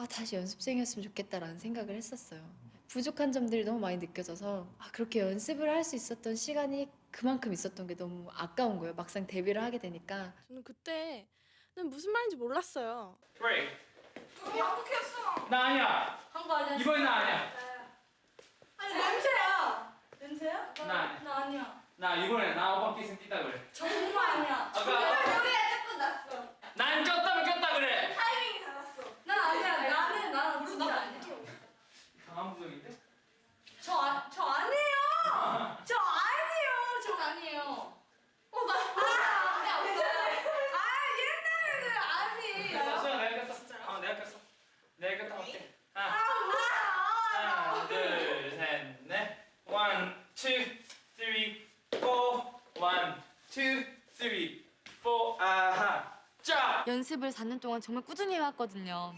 다시 연습생이었으면 좋겠다라는 생각을 했었어요. 부족한 점들이 너무 많이 느껴져서 그렇게 연습을 할 수 있었던 시간이 그만큼 있었던 게 너무 아까운 거예요. 막상 데뷔를 하게 되니까. 저는 그때는 무슨 말인지 몰랐어요. 브레이크. 반복했어. 나 아니야. 한 거 아니야? 이번엔 나 아니야. 아니 냄새야. 냄새야? 나 아니야. 나 아니야. 나 이번에 나 오빠 끼슨 끼다 그래. 정말 아니야. 아까 조금 났어. 난 꼈다면 꼈다 그래. 타이밍이 달랐어. 난 아니야. 나는 진짜 아니야. 강한 부정인데? 저 아니에요. 저 아니에요. 저 아니에요. 옛날에는 아니. 내가 꼈어. 내가 꼈어. 내가 꼈다 할게. 하나, 둘, 셋, 넷. 1, 2, 3, 4. 1, 2, 3, 4. 아하. 자. 연습을 4년 동안 정말 꾸준히 해왔거든요.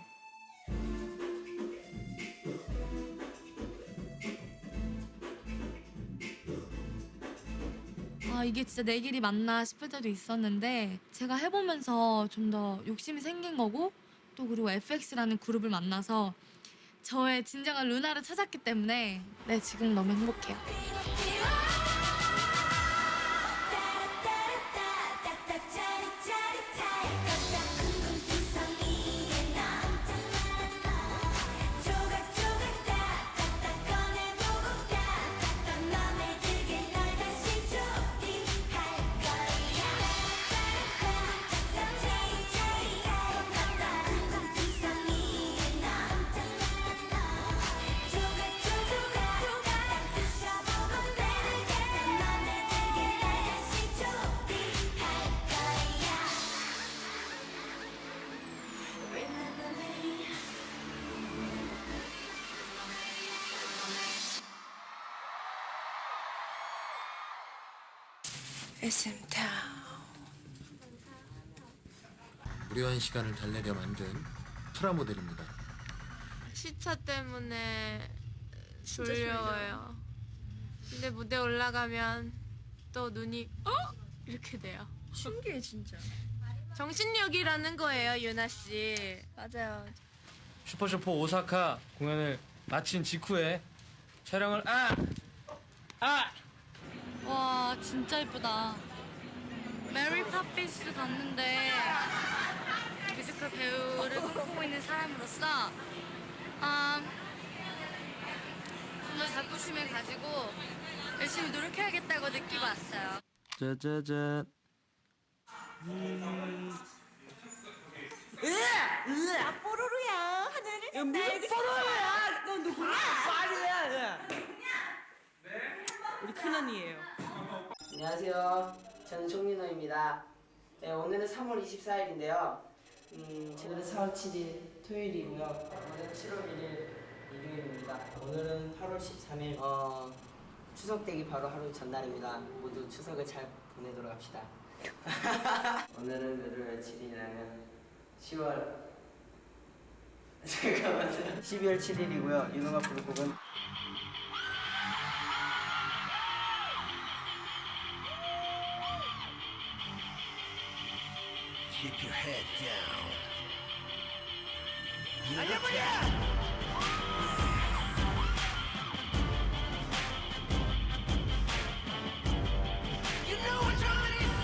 이게 진짜 내 길이 맞나 싶을 때도 있었는데 제가 해보면서 좀 더 욕심이 생긴 거고 또 그리고 FX라는 그룹을 만나서 저의 진정한 루나를 찾았기 때문에 지금 너무 행복해요. 무료한 시간을 달래려 만든 프라모델입니다. 시차 때문에 졸려워요. 근데 무대 올라가면 또 눈이 이렇게 돼요. 신기해 진짜. 정신력이라는 거예요, 유나 씨. 맞아요. 슈퍼쇼퍼 오사카 공연을 마친 직후에 촬영을 와 진짜 예쁘다. 메리 파피스 갔는데 뮤지컬 배우를 꿈꾸고 있는 사람으로서 좀 더 자부심을 가지고 열심히 노력해야겠다고 느끼고 왔어요. 짜자잔. 나 뽀로로야. 하늘을 날고 싶어. 뽀로로야. 너 누구야? 말이야. 우리 큰언니예요. 안녕하세요. 저는 송민호입니다. 네, 오늘은 3월 24일인데요. 오늘은 4월 7일 토요일이고요. 오늘은 7월 1일 일요일입니다. 오늘은 8월 13일 추석 되기 바로 하루 전날입니다. 모두 추석을 잘 보내도록 합시다. 오늘은 몇 월 며칠이냐면 12월 7일이고요. 윤호가 부를 곡은 Keep your head down. You know what time it is?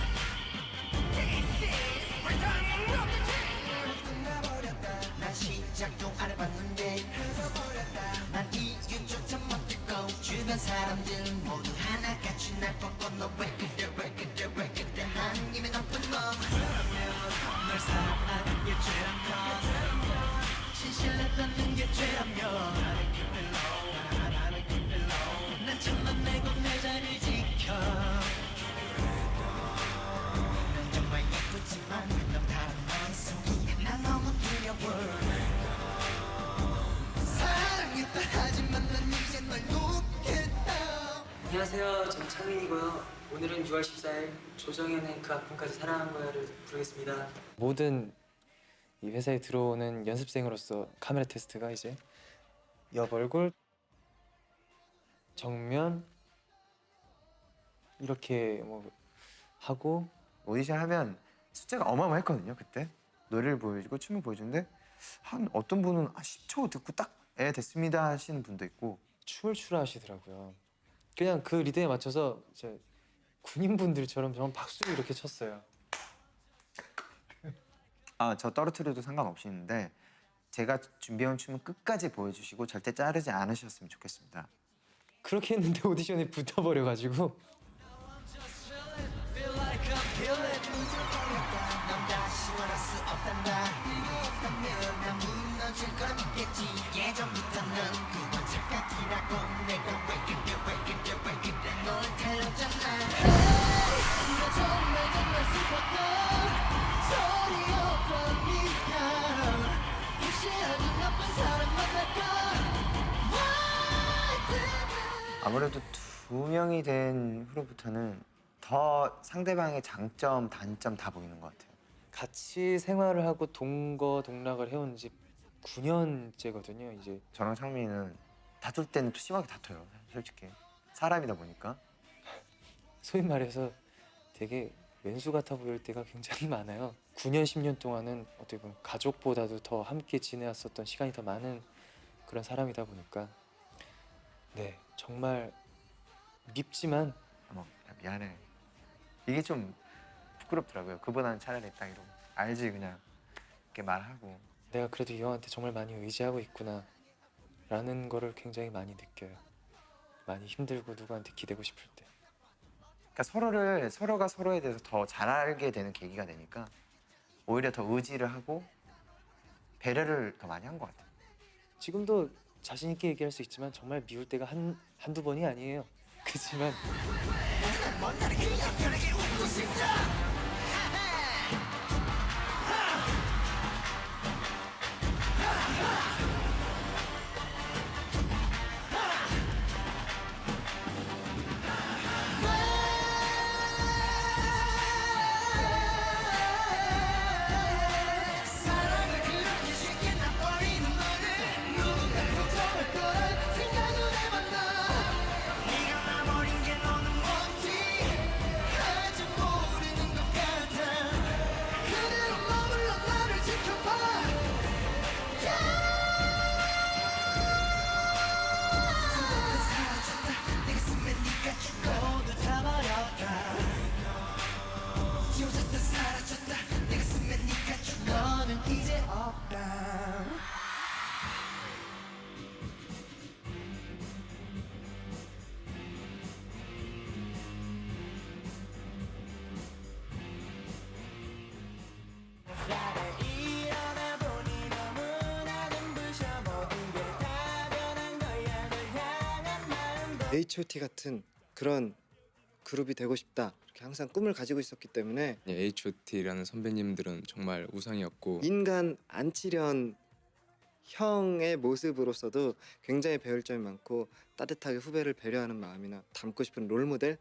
This is return of the king. 끝나버렸다. 난 시작도 안 해봤는데 해줘버렸다. 난 이유조차 못 듣고 주변 사람들 모두 하나같이 날 보고 너 왜 그래 왜 그래 왜 그래 한 입에 나쁜 놈. 널 사랑하는 게 죄라면 신실했다는 게 죄라면 난 참만 내고 내 자리를 지켜. 넌 정말 예쁘지만 넌 다른 너의 속이 난 너무 두려워. 사랑했다 하지만 난 이제 널 놓겠다. 안녕하세요. 저는 창민이고요. 오늘은 6월 14일 조정현의 그 아픔까지 사랑한 거야를 부르겠습니다. 모든 이 회사에 들어오는 연습생으로서 카메라 테스트가 이제 옆 얼굴, 정면 이렇게 뭐 하고 오디션 하면 숫자가 어마어마했거든요. 그때 노래를 보여주고 춤을 보여주는데 한 어떤 분은 10초 듣고 딱 됐습니다 하시는 분도 있고 춤을 추라 하시더라고요. 그냥 그 리듬에 맞춰서 이제 군인분들처럼 정말 박수를 이렇게 쳤어요. 저 떨어뜨려도 상관없이 있는데 제가 준비해온 춤은 끝까지 보여주시고 절대 자르지 않으셨으면 좋겠습니다. 그렇게 했는데 오디션에 붙어버려가지고 아무래도 두 명이 된 후로부터는 더 상대방의 장점, 단점 다 보이는 것 같아요. 같이 생활을 하고 동거동락을 해온 지 9년째거든요. 이제 저랑 창민이는 다툴 때는 또 심하게 다퉈요. 솔직히 사람이다 보니까 소위 말해서 되게 왼수 같아 보일 때가 굉장히 많아요. 9년, 10년 동안은 어떻게 보면 가족보다도 더 함께 지내왔었던 시간이 더 많은 그런 사람이다 보니까 네, 정말 밉지만 미안해. 이게 좀 부끄럽더라고요. 그보다는 차라리 딱 이러고 알지 그냥 이렇게 말하고 내가 그래도 이 형한테 정말 많이 의지하고 있구나 라는 거를 굉장히 많이 느껴요. 많이 힘들고 누구한테 기대고 싶을 때. 그러니까 서로가 서로에 대해서 더 잘 알게 되는 계기가 되니까 오히려 더 의지를 하고 배려를 더 많이 한 것 같아요. 지금도 자신 있게 얘기할 수 있지만 정말 미울 때가 한두 번이 아니에요. 그렇지만 사랑을 그렇게 쉽게 놔버리는 너는 누군가 걱정할 걸 생각을 해봤나. 네가 놔버린 게 너는 뭔지 아직 모르는 것 같아. 그래 H.O.T 같은 그런 그룹이 되고 싶다 이렇게 항상 꿈을 가지고 있었기 때문에 H.O.T라는 선배님들은 정말 우상이었고 인간 안치련 형의 모습으로서도 굉장히 배울 점이 많고 따뜻하게 후배를 배려하는 마음이나 닮고 싶은 롤모델.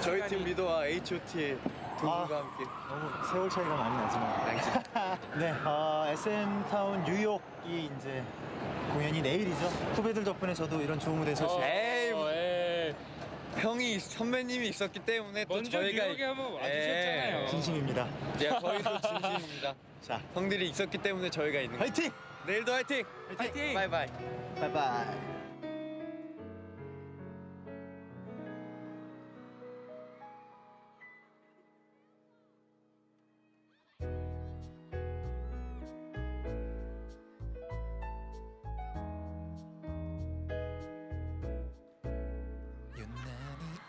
저희 팀 리더와 H.O.T의 두 분과 함께 너무 세월 차이가 많이 나지만 네, SM 타운 뉴욕이 이제 공연이 내일이죠. 후배들 덕분에 저도 이런 좋은 무대 설 수 있어요. 형이 선배님이 있었기 때문에 또 저희가 뉴욕에 한번 와주셨잖아요. 진심입니다. 저희도 진심입니다. 자, 형들이 있었기 때문에 저희가 있는 거예요. 화이팅! 내일도 화이팅! 화이팅! 바이바이. 바이바이.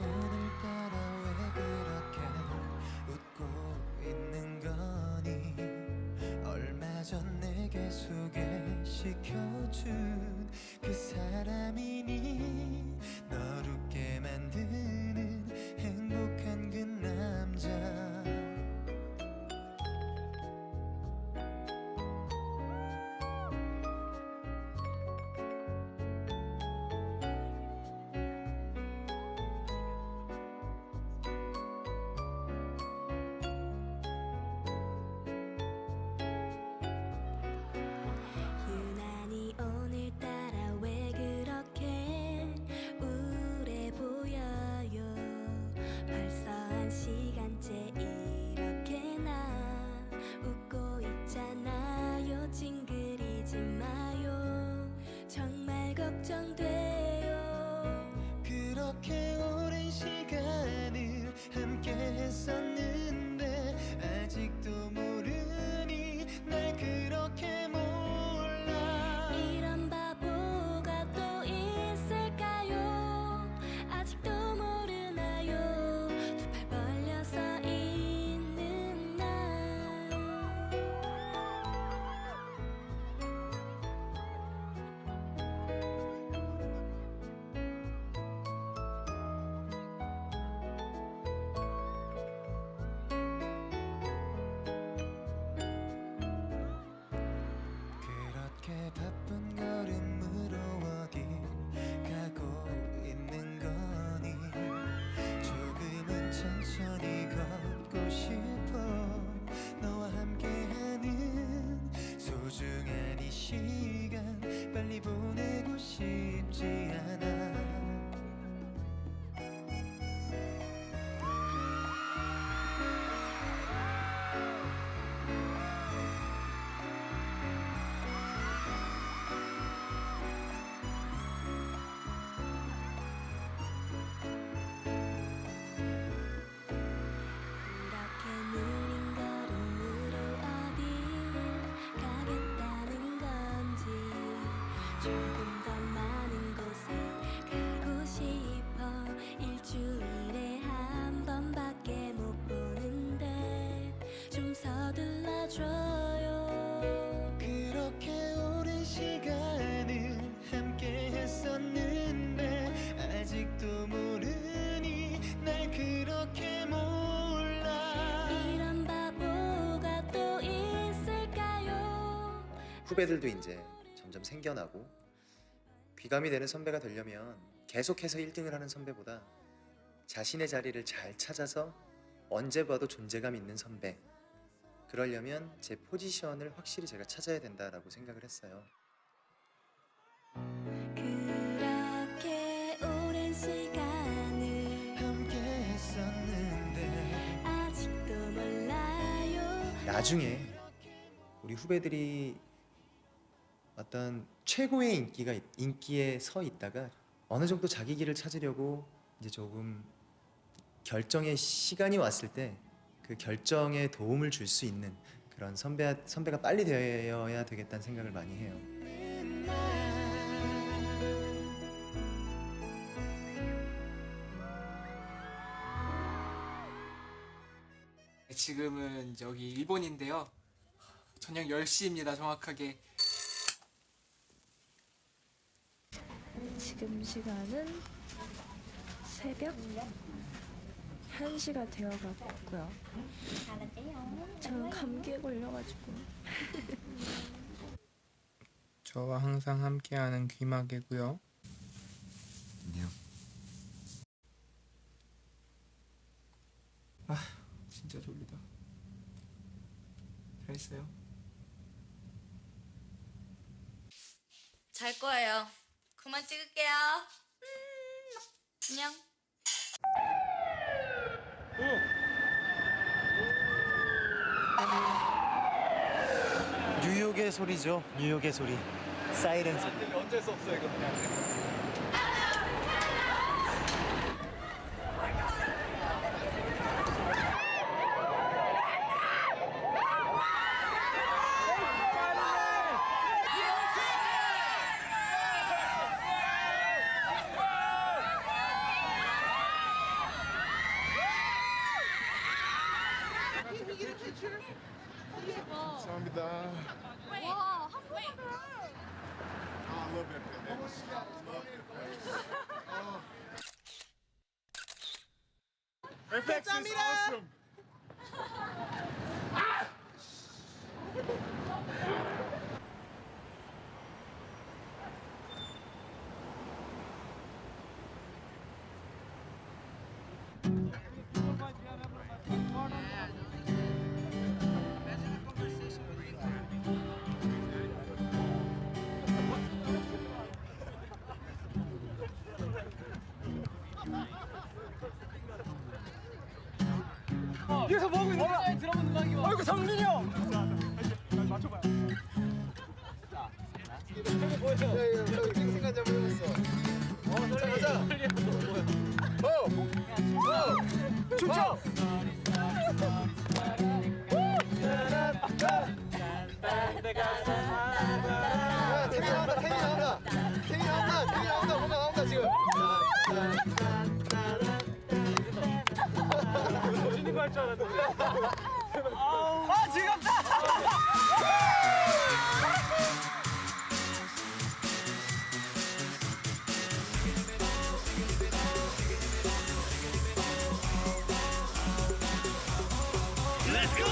오늘따라 왜 그렇게 웃고 있는 거니 얼마 전 내게 소개시켜준 그 사람이니 널 웃게 만드는 행복한 그 남자 유난히 오늘따라 왜 그렇게 우울해 보여요 벌써 1시간째 이렇게나 웃고 있잖아요 찡그리지 마요 정말 걱정돼요 그렇게 오랜 시간을 함께 했었는데 아직도 모르니 날 그렇게 몰라 이런 바보가 또 있을까요 아직도 모르나요 두 팔 벌려서 있는 날 그렇게 바쁜 걸음으로 어디 가고 있는 거니 조금은 천천히 걷고 싶어 너와 함께하는 소중한 이 시간 빨리 보내고 싶지 않아 이렇게 느린 걸음으로 어디 가겠다는 건지 조금 더 많은 곳에 가고 싶어 일주일에 한 번밖에 못 보는데 좀 서둘러줘요 그렇게 오랜 시간을 함께 했었는데 아직도 모르니 날 그렇게 몰라 이런 바보가 또 있을까요 후배들도 이제 점점 생겨나고 귀감이 되는 선배가 되려면 계속해서 1등을 하는 선배보다 자신의 자리를 잘 찾아서 언제 봐도 존재감 있는 선배 그러려면 제 포지션을 확실히 제가 찾아야 된다라고 생각을 했어요. 그렇게 오랜 시간을 함께 했었는데 아직도 몰라요 나중에 우리 후배들이 어떤 최고의 인기에 서 있다가 어느 정도 자기 길을 찾으려고 이제 조금 결정의 시간이 왔을 때 그 결정에 도움을 줄 수 있는 그런 선배가 빨리 되어야 되겠다는 생각을 많이 해요. 지금은 여기 일본인데요. 저녁 10시입니다, 정확하게. 지금 시간은 새벽 1시가 되어가고요. 저는 감기에 걸려가지고. 저와 항상 함께하는 귀마개고요. 안녕. 진짜 졸리다. 잘했어요? 잘 거예요. 그만 찍을게요. 안녕. 뉴욕의 소리죠. 뉴욕의 소리. 사이렌 소리. 어쩔 수 없어 이거 그냥. 감사합니다. 와, 한국어. I love FX. Love FX. FX is awesome. 여기서 뭐하고 있는 거야? 들어보는 거 아니야? 아이고 성민이 형! 맞춰봐요. 여기 땡싱한 점 해봤어. 자 가자. 춤춰. 태기 나온다 지금. 멋있는 거 할 줄 알았는데. 아 즐겁다. Let's go.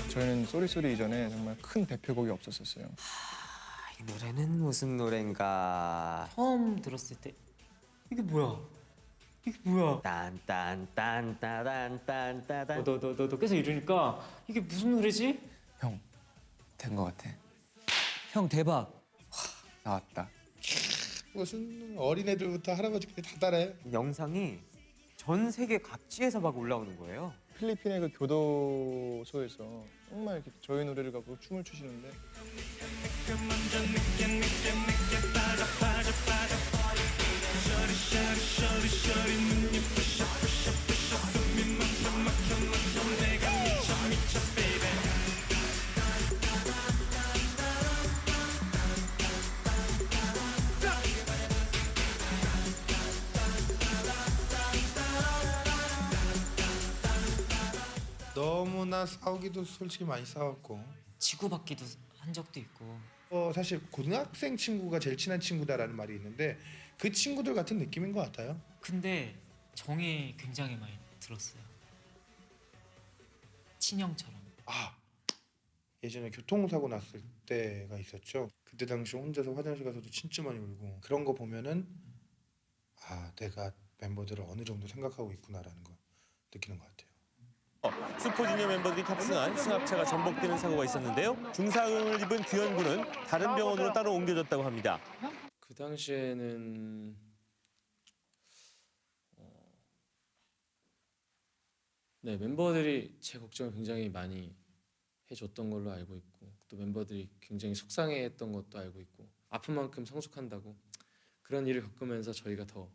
저희는 쏘리쏘리 이전에 정말 큰 대표곡이 없었었어요. 이 노래는 무슨 노래인가? 처음 들었을 때 이게 뭐야? 이게 뭐야? 딴딴딴따단딴따단. 너 계속 이러니까 이게 무슨 노래지? 형, 된 거 같아. 형 대박. 나왔다. 무슨 어린애들부터 할아버지까지 다 따라해. 영상이 전 세계 각지에서 막 올라오는 거예요. 필리핀의 그 교도소에서 정말 이렇게 저희 노래를 갖고 춤을 추시는데 너무나 싸우기도 솔직히 많이 싸웠고 치고받기도 한 적도 있고. 사실 고등학생 친구가 제일 친한 친구다라는 말이 있는데 그 친구들 같은 느낌인 것 같아요. 근데 정이 굉장히 많이 들었어요. 친형처럼. 예전에 교통사고 났을 때가 있었죠. 그때 당시 혼자서 화장실 가서도 진짜 많이 울고 그런 거 보면은 내가 멤버들을 어느 정도 생각하고 있구나라는 거 느끼는 것 같아요. 슈퍼주니어 멤버들이 탑승한 승합차가 전복되는 사고가 있었는데요. 중상을 입은 규현군은 다른 병원으로 따로 옮겨졌다고 합니다. 그 당시에는 네, 멤버들이 제 걱정을 굉장히 많이 해줬던 걸로 알고 있고 또 멤버들이 굉장히 속상해했던 것도 알고 있고 아픈 만큼 성숙한다고 그런 일을 겪으면서 저희가 더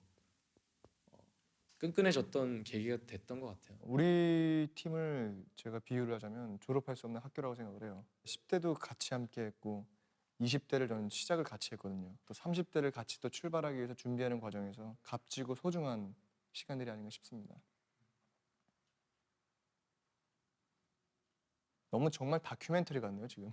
끈끈해졌던 계기가 됐던 것 같아요. 우리 팀을 제가 비유를 하자면 졸업할 수 없는 학교라고 생각을 해요. 10대도 같이 함께 했고 20대를 저는 시작을 같이 했거든요. 또 30대를 같이 또 출발하기 위해서 준비하는 과정에서 값지고 소중한 시간들이 아닌가 싶습니다. 너무 정말 다큐멘터리 같네요, 지금.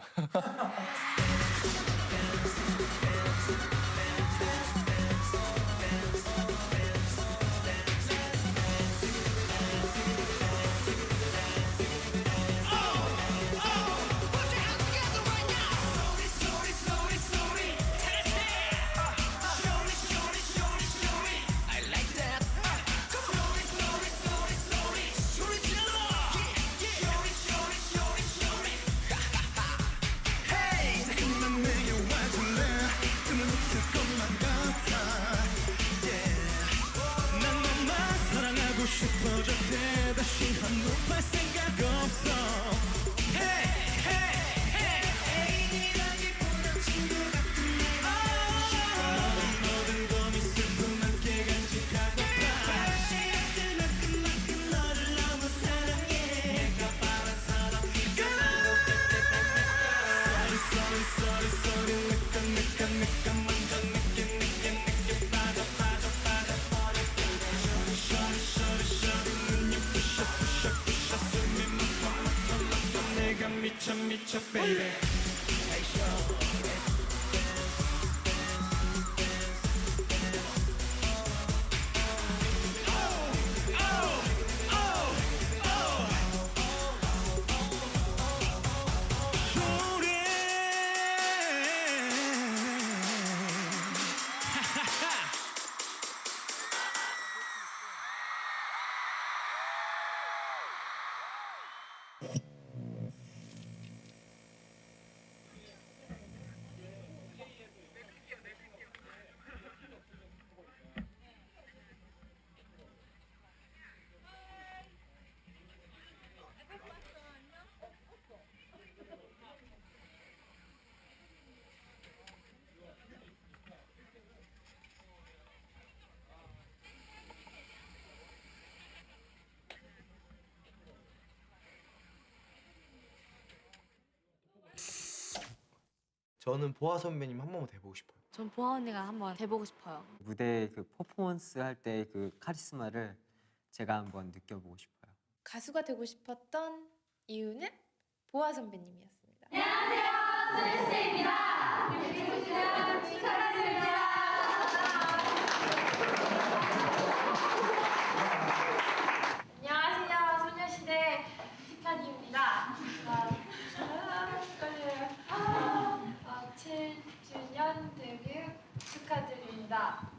싶어졌대 다시 한번 볼 생각 없어 Hey hey hey 애인이라기보다 친구 같은 모든 고민 슬픔 함께 간직하고파 다시 없을 만큼 너를 너무 사랑해 내가 바란 사람 Sorry sorry sorry 내가 먼저 느낀 빠져 내가 미쳐 baby 저는 보아 선배님 한 번만 돼보고 싶어요. 전 보아 언니가 한번 돼보고 싶어요. 무대 그 퍼포먼스 할 때 그 카리스마를 제가 한번 느껴보고 싶어요. 가수가 되고 싶었던 이유는 보아 선배님이었습니다. 안녕하세요, 소녀시대입니다. 190주년 축하드립니다. 안녕하세요, 소녀시대 티파니입니다. 7주년 데뷔 축하드립니다.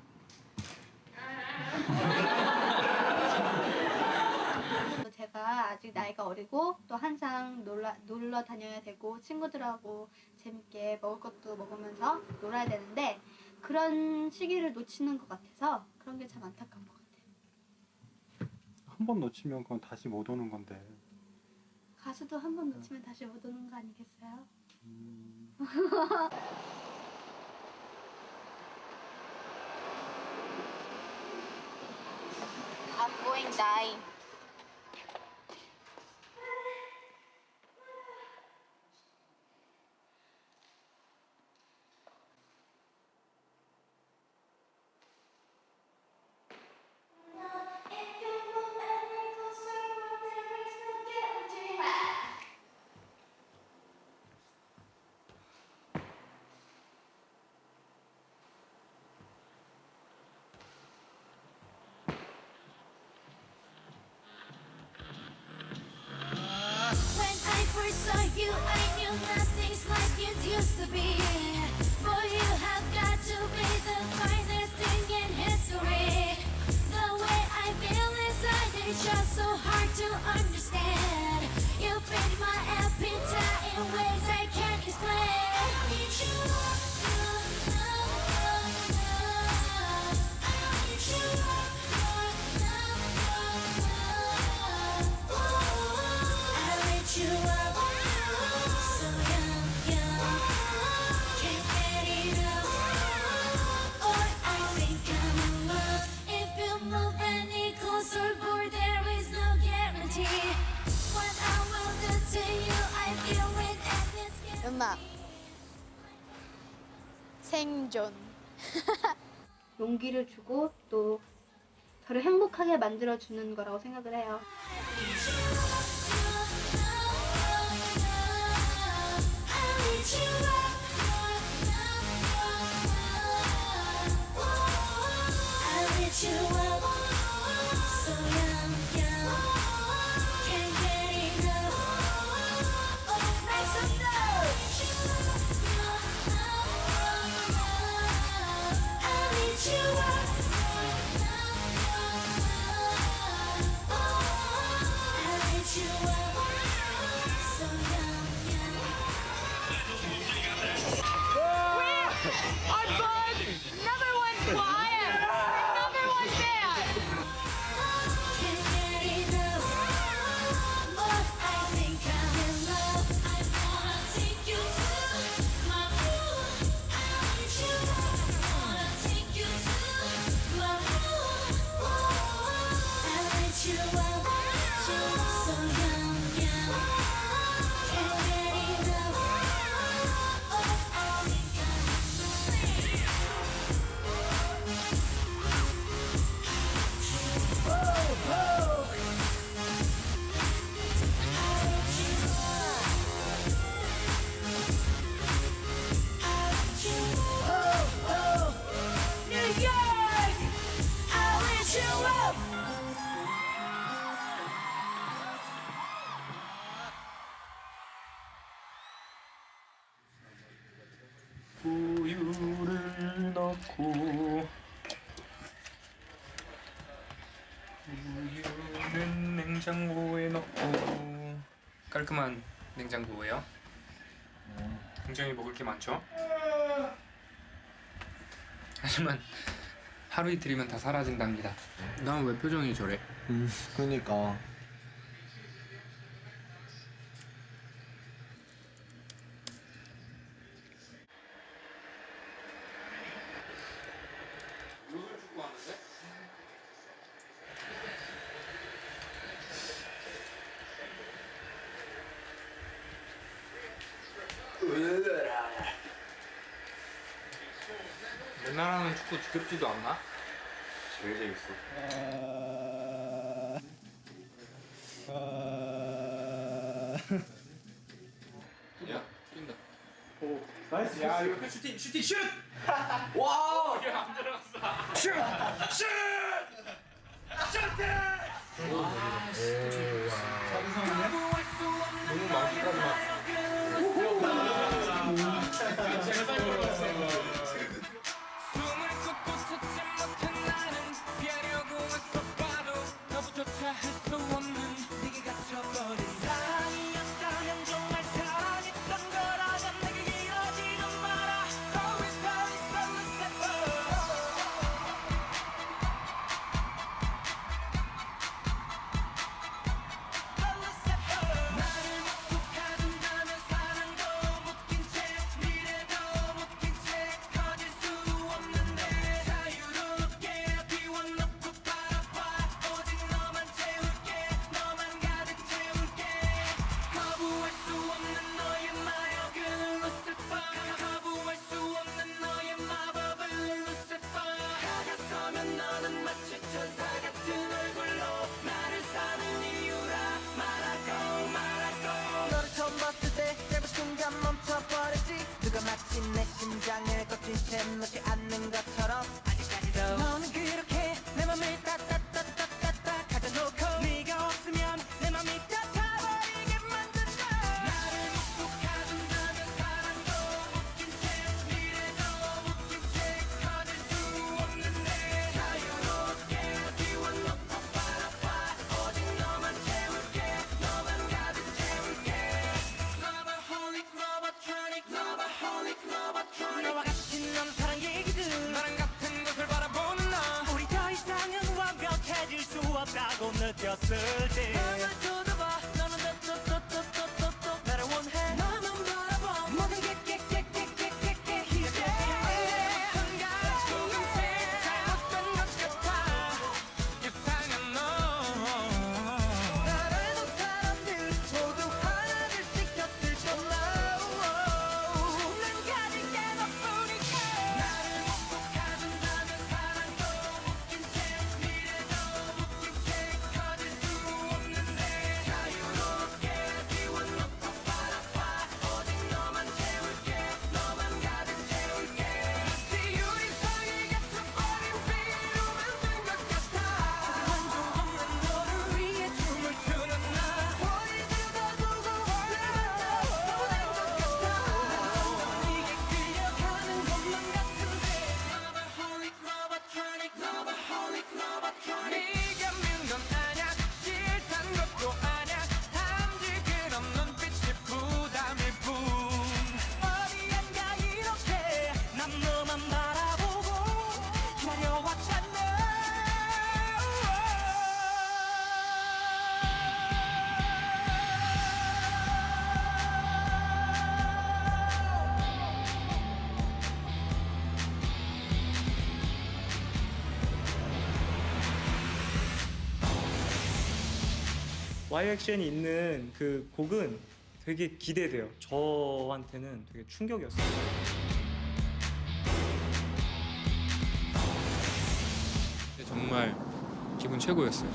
제가 제가 아직 나이가 어리고 또 항상 놀러 다녀야 되고 친구들하고 재밌게 먹을 것도 먹으면서 놀아야 되는데 그런 시기를 놓치는 것 같아서 그런 게 참 안타까운 것 같아요. 한 번 놓치면 그건 다시 못 오는 건데. 가수도 한 번 놓치면 다시 못 오는 거 아니겠어요? I'm going dying. When I first saw you, I knew nothing's like it used to be. Boy, you have got to be the finest thing in history. The way I feel inside is just so hard to understand. You feed my appetite in ways I can't explain. I need you, I need you. You up, so young, young, can't get enough. Or I think I'm in love. If you move any closer, boy, there is no guarantee. What I will do to you, I feel it at this. 음악 생존. 용기를 주고 또 저를 행복하게 만들어주는 거라고 생각을 해요. You up, so young, young, can't get enough. Oh, make some noise. I need you up. I need you up, so young, young. I'm bud! Another one quiet! Another one bad! Can't get enough. But I think I'm in love. I wanna take you to my room. I need you. Wanna take you to my room. I let you up. So young, young. Can't get enough. But I think I'm in love. New York, I'll let you up. 우유를 넣고 우유는 냉장고에 넣고 깔끔한 냉장고예요. 굉장히 먹을 게 많죠. 하지만 하루 이틀이면 다 사라진답니다. 난 왜 표정이 저래? 그러니까 누굴 죽고 왔는데? 맨날 하는 축구 지겹지도 않나? 제일 재밌어. 야, 뛴다. 오, 나이스. 야, 이거 슈팅, 슈팅, 슛! 와! 이게 안 들어갔어. 슛! 슛! 슈팅! 와, 너무 많기까지만. 제가 생각했어요. 숨을 걷고 찾지 못한 나는 피하려고 애써봐도 너부조차 할 수 없는 네게 갇혀 있었을 때 나를 쳐다봐 너는 또또또또또또 나를 원해 나만 바라봐 모든 게 이제 한가지 조금씩 잘못된 것 같아 이상한 너 나라는 사람들 모두 하나둘씩 곁을 떠나 난 가진 게 너뿐이야 나를 행복하준다면 사랑도 묶인 채 미래도 묶인 채 커질 수 없는데 자유롭게 비워놓고 바라봐 오직 너만 채울게 너만 가득 채울게 마치 유리창에 갇혀버린 비로 만든 것 같아 한쪽 없는 너를 위해 춤을 추는 나 보이지도 두고 원래 너무난 것 같아 네게 끌려가는 것만 같은데 Lovaholic, Lovatronic, Lovaholic, Lovatronic 네가 미운 건 아냐 싫단 것도 아냐 단지 그런 눈빛이 부담일 뿐 어디엔가 이렇게 난 너만 바라보고 기다려왔잖아 와이 액션이 있는 그 곡은 되게 기대돼요. 저한테는 되게 충격이었어요. 정말 기분 최고였어요.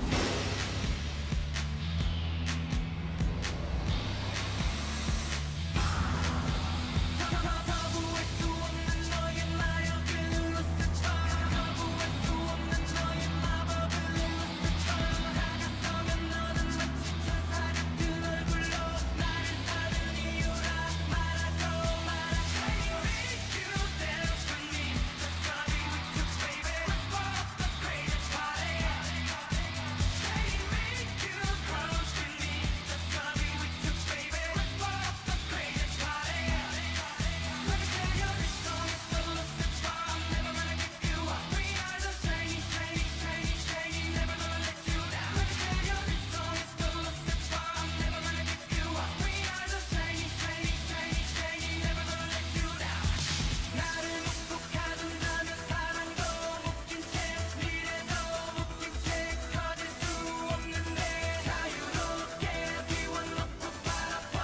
거부할 수 없는 너의 마력을 루스쳐 거부할 수 없는 너의 마법을 루스쳐 다가서면 너는 마치 천사 같은 얼굴로 나를 사는 이유라 말하고 Can you make you dance with me? Just wanna be with you baby Let's walk the crazy party Can you make you close to me? Just wanna be with you baby Let's walk the crazy party Let me tell you this song is the lucifer I'm never gonna give you up We are the shiny, shiny, shiny, shiny Never gonna let you down Let me tell you this song is the lucifer I'm never gonna give you up We are the shiny, shiny, shiny, shiny Never gonna let you down 나를 묶고 가둔다면 사랑도 묶인 채 미래도 묶인 채 커질 수 없는데 자유롭게 비워놓고 바라봐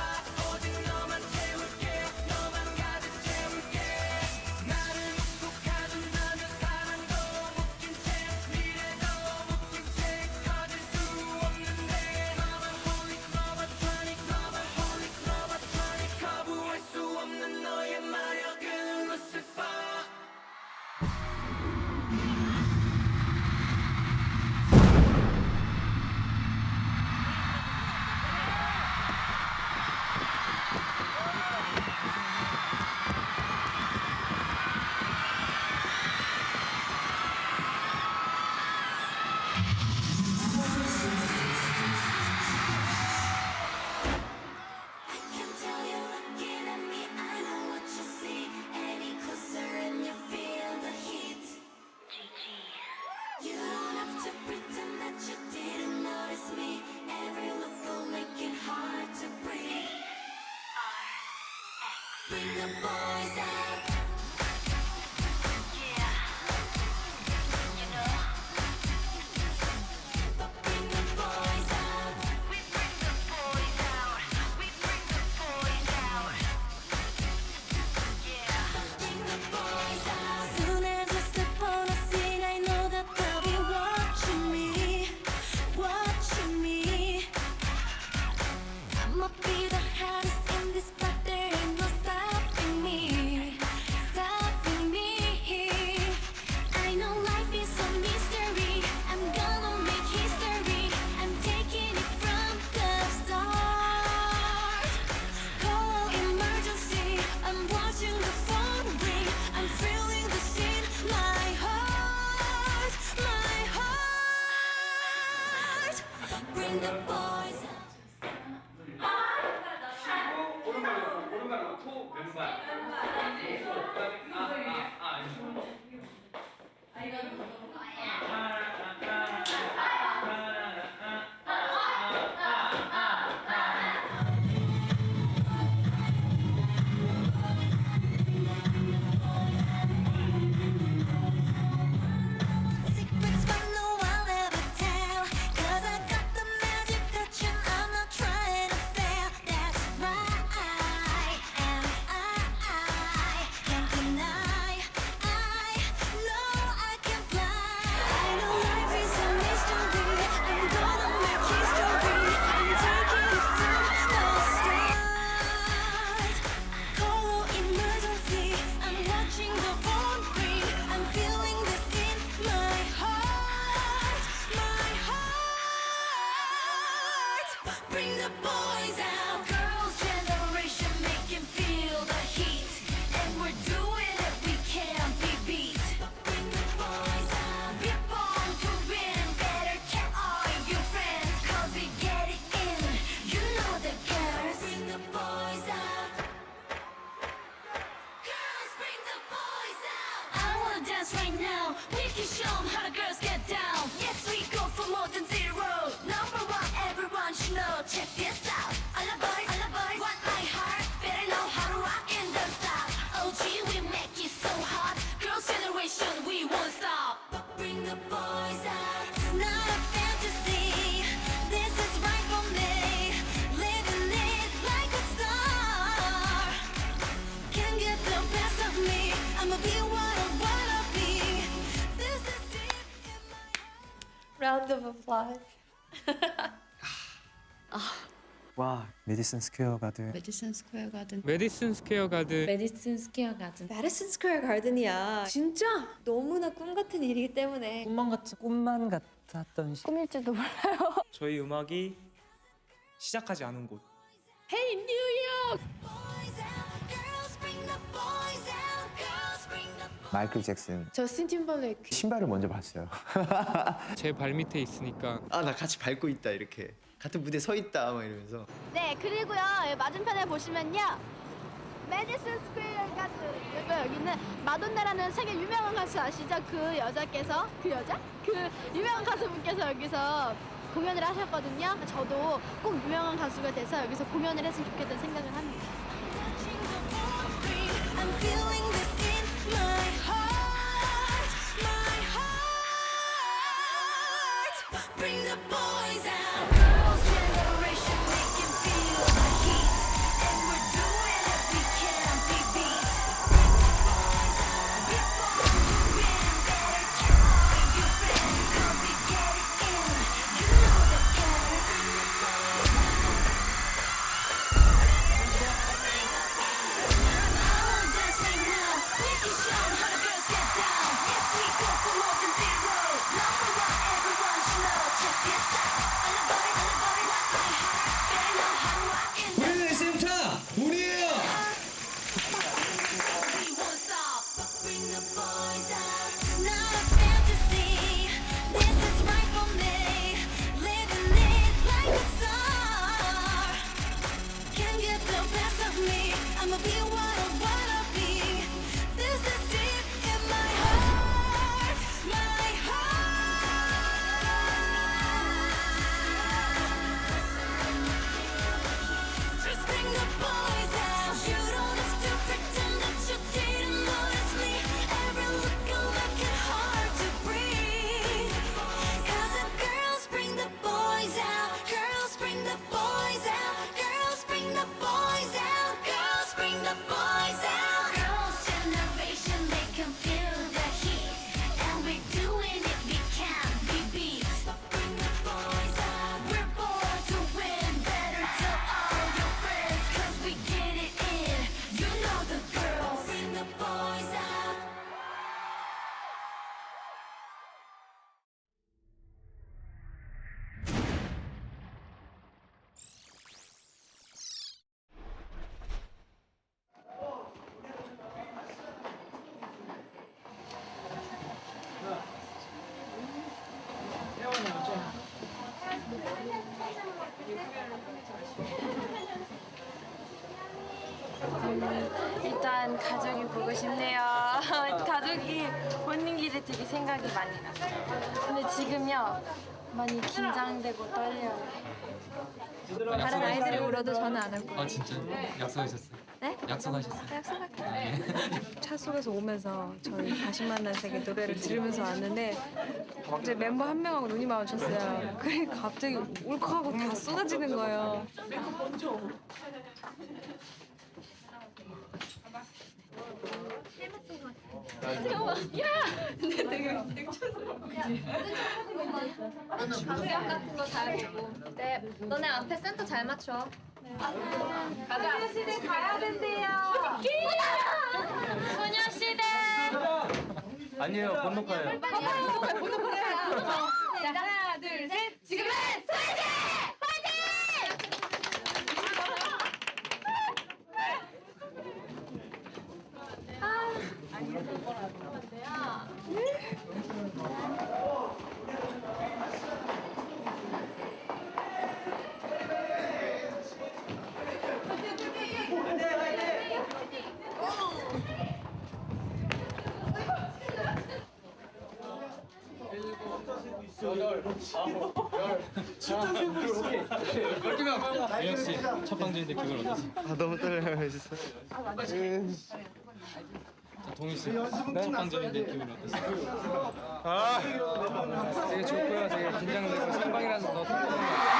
오직 너만 채울게 너만 가득 채울게 나를 묶고 가둔다면 사랑도 묶인 채 미래도 묶인 채 커질 수 없는데 Lovaholic, Lovatronic, Lovaholic, Lovatronic 거부할 수 없는 너의 마력은 Lucifer can tell you're looking at me, I know what you see. Any closer and you feel the heat. You don't have to pretend that you didn't notice me. Every look will make it hard to breathe. Bring the boys out. Yeah. You know. Bring the boys out. We bring the boys out. We bring the boys out. Yeah. Bring the boys out. Soon as I step on a scene, I know that they'll be watching me, watching me. I'ma be the hottest in this spot. There ain't no stopping me, stopping me. I know life is a mystery. I'm gonna make history. I'm taking it from the start. Call emergency. I'm watching the phone ring. I'm feeling the scene. My heart, my heart. Bring the boys out. 오른발로 토 왼발 Bring the boys out. Girls' generation making feel the heat. And we're doing it, we can't be beat. Bring the boys out. We're born to win. Better tell all your friends. Cause we get it in. You know the girls. Bring the boys out. Girls, bring the boys out. I wanna dance right now. We can show 'em how the girls get down. Yes, we go for more than zero. Number one, everyone should know. Check this out. All the boys want my heart. Better know how to rock in the style. OG, we make it so hot. Girls' generation, we won't stop. Bring the boys out. It's not a fantasy. This is right for me. Living it like a star. Can't get the best of me. I'ma be what I wanna be. This is deep in my heart. Round of applause. 와, 메디슨 스퀘어 가든. 메디슨 스퀘어 가든. 메디슨 스퀘어 가든. 메디슨 스퀘어 가든. 메디슨 스퀘어 가든이야. 진짜 너무나 꿈 같은 일이기 때문에 꿈만 같았던 꿈일지도 몰라요. 저희 음악이 시작하지 않은 곳. Hey 뉴욕. Girls, bring the boys out. Girls, bring the 마이클 잭슨 저스틴 팀벌레이크. 신발을 먼저 봤어요. 제 발 밑에 있으니까 아, 나 같이 밟고 있다 이렇게. 같은 무대에 서 있다 막 이러면서. 네, 그리고요 맞은편에 보시면요 메디슨 스퀘어 가든 그리고 여기는 마돈나라는 세계 유명한 가수 아시죠? 그 여자께서 그 유명한 가수분께서 여기서 공연을 하셨거든요. 저도 꼭 유명한 가수가 돼서 여기서 공연을 했으면 좋겠다는 생각을 합니다. I'm feeling this in my heart, my heart. Bring the boys out. Girls' generation making feel the heat, and we're doing it, we can't be beat. Bring the boys out. We're born to win. Better tell all your friends, 'cause we get it in. You know the girls. Bring the boys out. 우리는 SM 우리예요. I'ma be what I wanna be. This is deep in my heart, my heart. Just bring the boys out. You don't have to pretend that you didn't notice me. Every look you make it hard to breathe. 'Cause the girls bring the boys out. Girls bring the boys out. Girls bring the boys out. Girls bring the boys out. Girls' generation, they can feel the heat, and we're doing it, we can't be beat. Bring the boys out. We're born to win. Better tell all your friends, 'cause we get it in. You know the girls. Bring the boys out. 일단 가족이 보고 싶네요. 가족이 보는 길에 되게 생각이 많이 났어요. 근데 지금요 많이 긴장되고 떨려요. 다른 아이들이 울어도 저는 안 울 거예요. 아 진짜 약속하셨어요? 네? 약속하셨어요? 약속할게요. 차 속에서 오면서 저희 다시 만난 세계 노래를 들으면서 왔는데 갑자기 멤버 한 명하고 눈이 마주쳤어요. 그러니까 갑자기 울컥하고 다 쏟아지는 거예요. 야! 근데 되게 넥쳐서. 너는 방향 같은 거 잘 보고. 네, 너네 앞에 센터 잘 맞춰. 가자. 소녀시대 가야 된대요. 소녀시대. 아니에요, 건너가요. 건너가요. 자, 하나, 둘, 셋. 지금은 소녀시대! 화이팅! 예혁 씨첫 방전인데 기분 어떠세요? 아 너무 떨려요. 해주세요. 자, 동희 씨첫 방전인데 기분 어떠세요? 되게 좋고요. 되게 긴장되고 생방이라서 더 떨리는 것 같아요.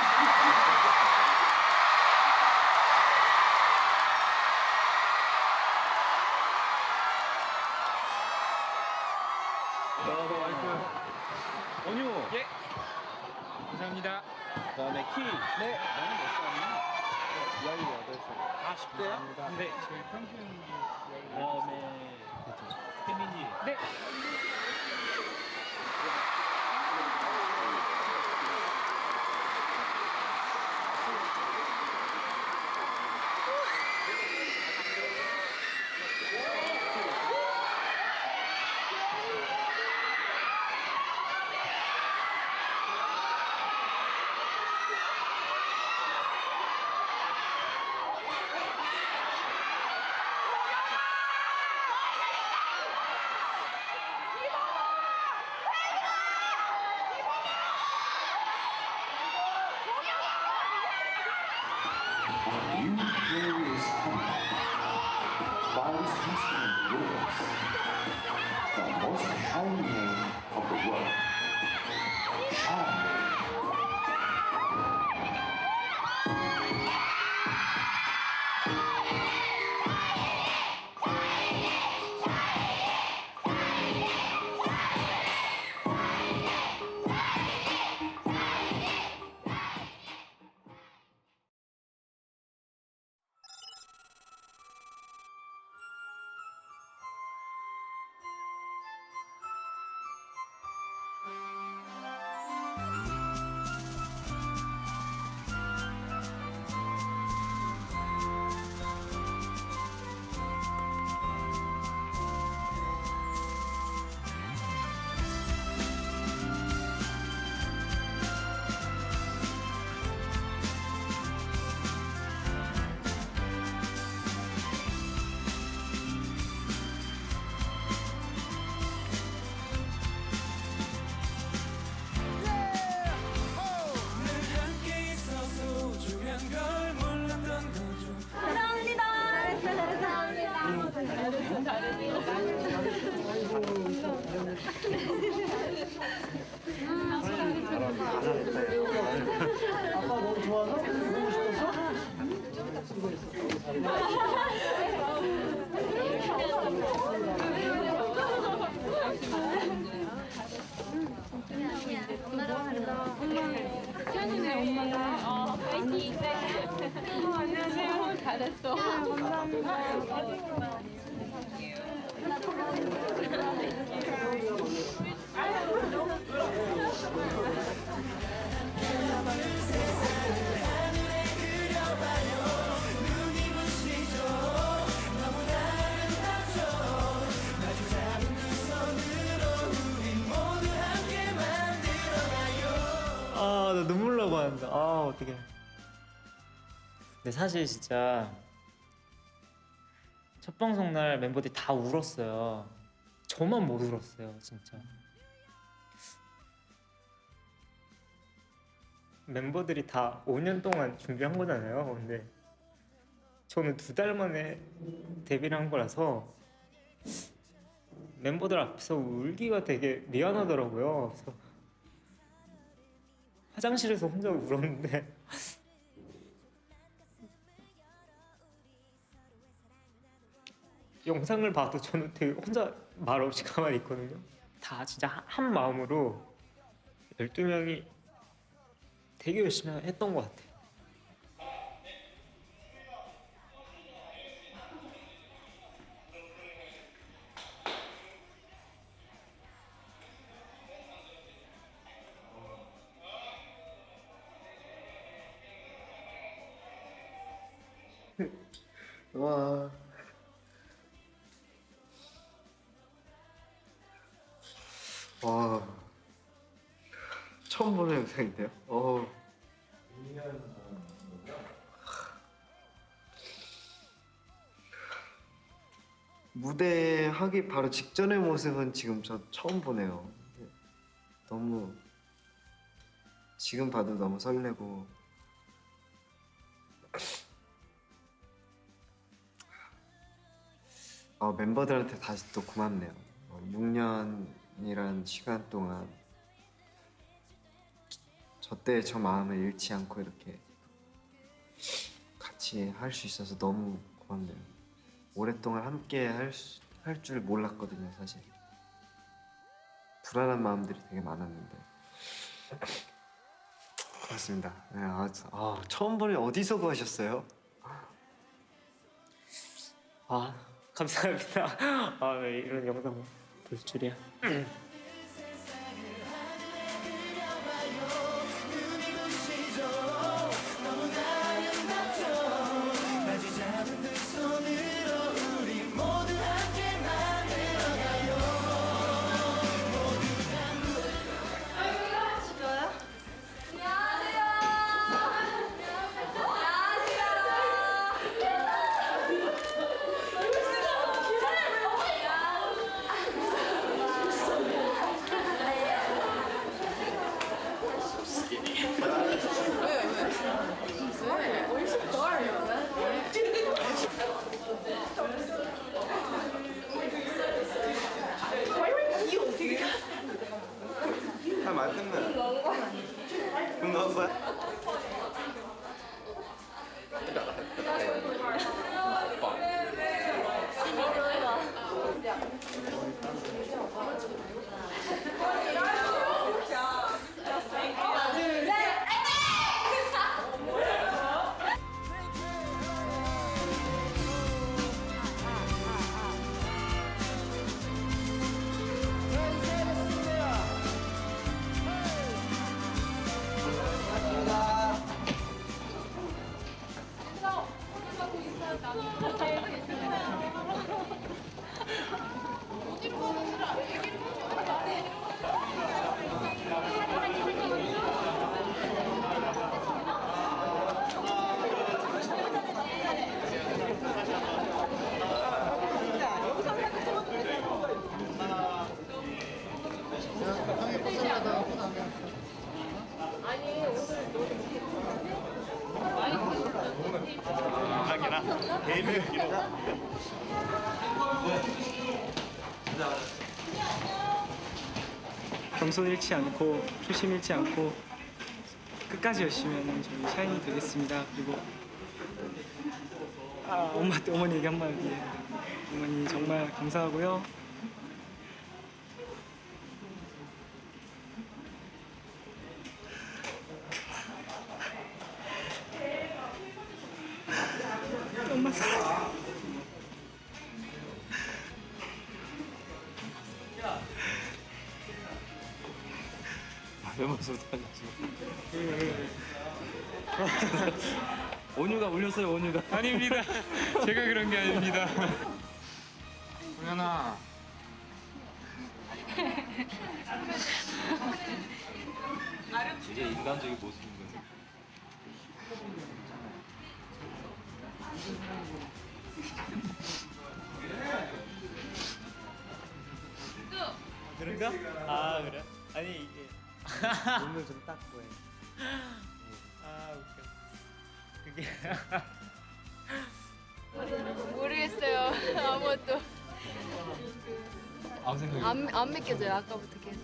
원유. 예. 감사합니다. 그다음에 키. 네. 나는 몇 살이냐? 이야기 8살. 10대야? 네. 저희 평균 그다음에 태민이. 네. You glorious woman, finest instrument in the universe, the most shining name of the world, Charlie. 아빠 너무 좋아서 보고 싶었어? 태연이네 엄마가. 파이팅. 안녕하세요. 잘했어. 감사합니다. 아, 나 눈물 나고 한다. 아, 어떡해. 근데 사실 진짜 첫 방송 날 멤버들이 다 울었어요. 저만 못 울었어요, 진짜. 멤버들이 다 5년 동안 준비한 거잖아요. 근데 저는 2달 만에 데뷔를 한 거라서 멤버들 앞에서 울기가 되게 미안하더라고요. 그래서 화장실에서 혼자 울었는데 영상을 봐도 저는 되게 혼자 말없이 가만히 있거든요. 다 진짜 한 마음으로 12명이 되게 열심히 했던 것 같아요. 와. 와. 처음 보는 영상인데요. 무대 하기 바로 직전의 모습은 지금 저 처음 보네요. 너무 지금 봐도 너무 설레고 멤버들한테 다시 또 고맙네요. 6년이란 시간 동안 저 때의 저 마음을 잃지 않고 이렇게 같이 할 수 있어서 너무 고맙네요. 오랫동안 함께 할 줄 몰랐거든요, 사실. 불안한 마음들이 되게 많았는데. 고맙습니다. 네, 처음 보니 어디서 구하셨어요? 감사합니다. 네, 이런 영상 볼 줄이야. 안 끝나. 그럼 넣은 거야? 겸손 잃지 않고 초심 잃지 않고 끝까지 열심히 하는 저희 샤이니 되겠습니다. 그리고 어머니에게 한마디. 어머니 정말 감사하고요. 엄마 사랑해. 왜 소리 하지? 온유가 울렸어요, 온유가. 아닙니다. 제가 그런 게 아닙니다. 동현아. 진짜 인간적인 모습인 거야. 그런가? 그래? 아니 이게 눈을 좀 닦고 해. 웃겨. 그게 모르겠어요. 아무것도 아무 생각이 안 믿겨져요. 아까부터 계속.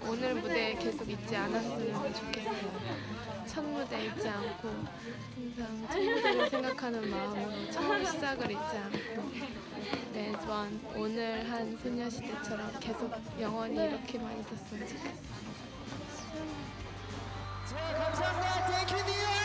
오늘 무대에 계속 있지 않았으면 좋겠어요. 첫 무대 잊지 않고 항상 첫 무대를 생각하는 마음으로 처음 시작을 잊지 않고 매번 오늘 한 소녀시대처럼 계속 영원히 이렇게 많이 있었으면 좋겠어요. 감사합니다. Thank you, New York.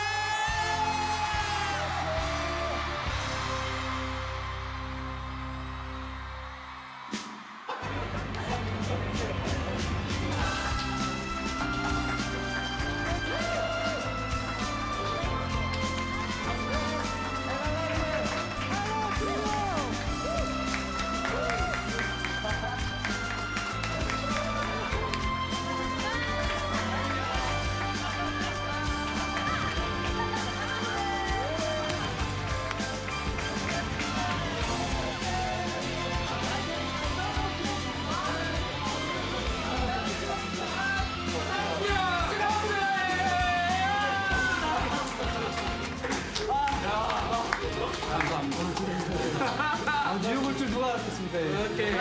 지옥을 줄 누가 알았겠습니까? 오케이.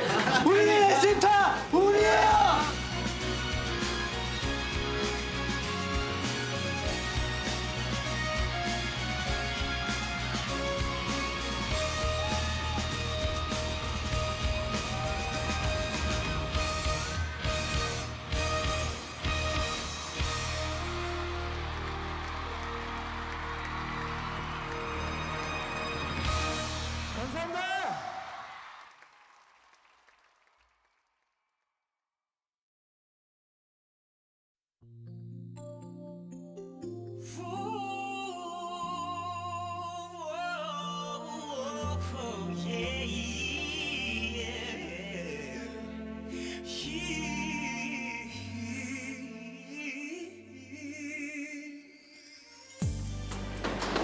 우리의 센터 우리예요.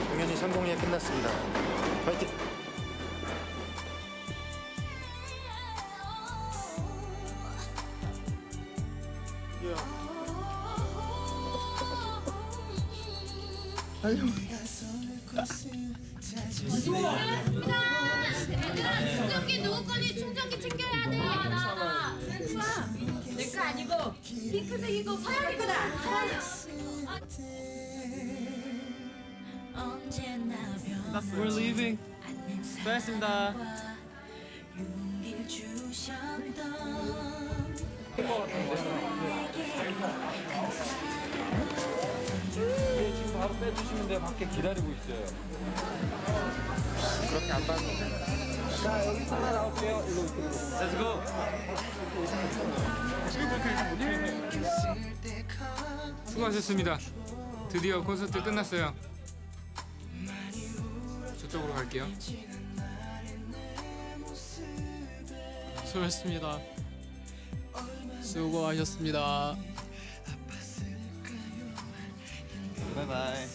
공연이 성공리에 끝났습니다. 파이팅! 충전기 누구 거니? 충전기 챙겨야 돼. 나. 내 거 아니고 핑크색이고 서양이 거다. We're leaving. 수고하셨습니다. 지금 바로 빼주시면 돼요. 밖에 기다리고 있어요. 그렇게 안 봤는데. 자, 여기 하나 나올게요. 일로 오세요. Let's go. 수고하셨습니다. 드디어 콘서트 끝났어요. 저쪽으로 갈게요. 수고하셨습니다. 수고하셨습니다. 바이바이.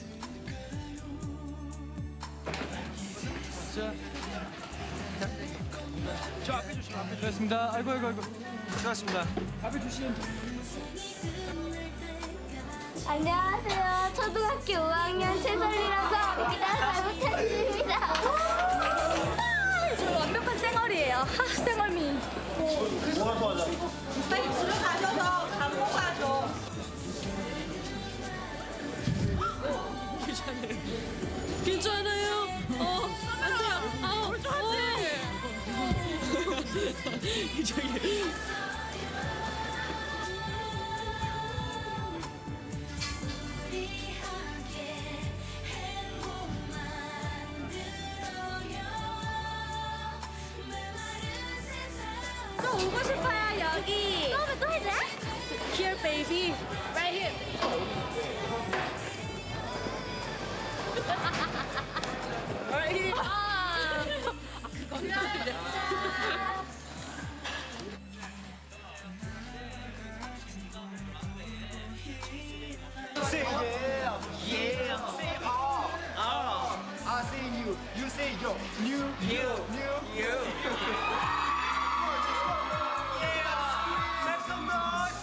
저 앞에 조심, 앞에 수고하셨습니다. 아이고. 수고하셨습니다. 앞에 조심. 안녕하세요. 초등학교 5학년 최설이라고 합니다. 잘못했습니다. 저 완벽한 쌩얼이에요. 쌩얼미. 뭐가 좋아져? 빨리 들어가셔서 갖고 가죠. 괜찮아요. 안 돼요. 저기. 또 오고 싶어요. 여기. 또 해야 돼? Here, baby. Right here. Right here. Say yeah, yeah. Say I say you. You say yo. You. Yeah. Make some noise.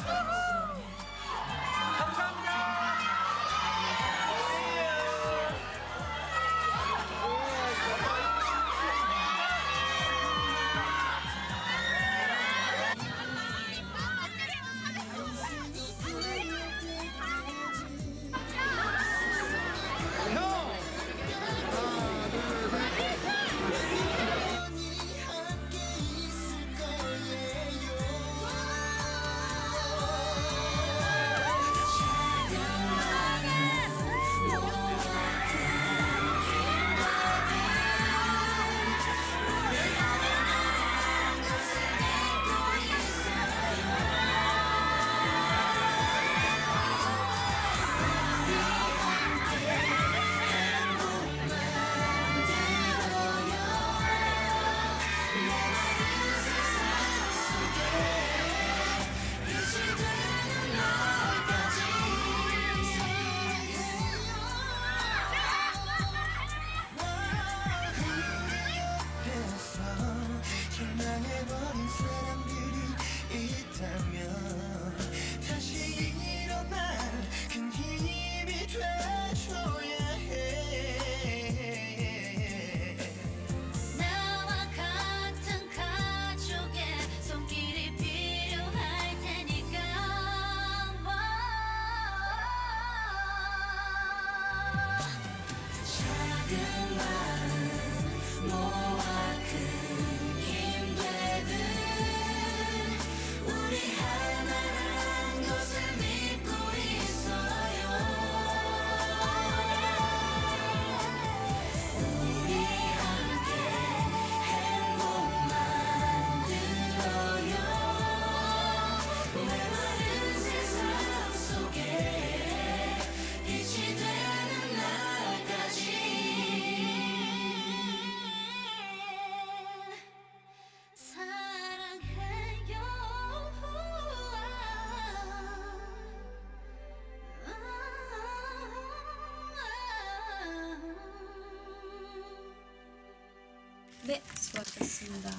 네, 수고하셨습니다.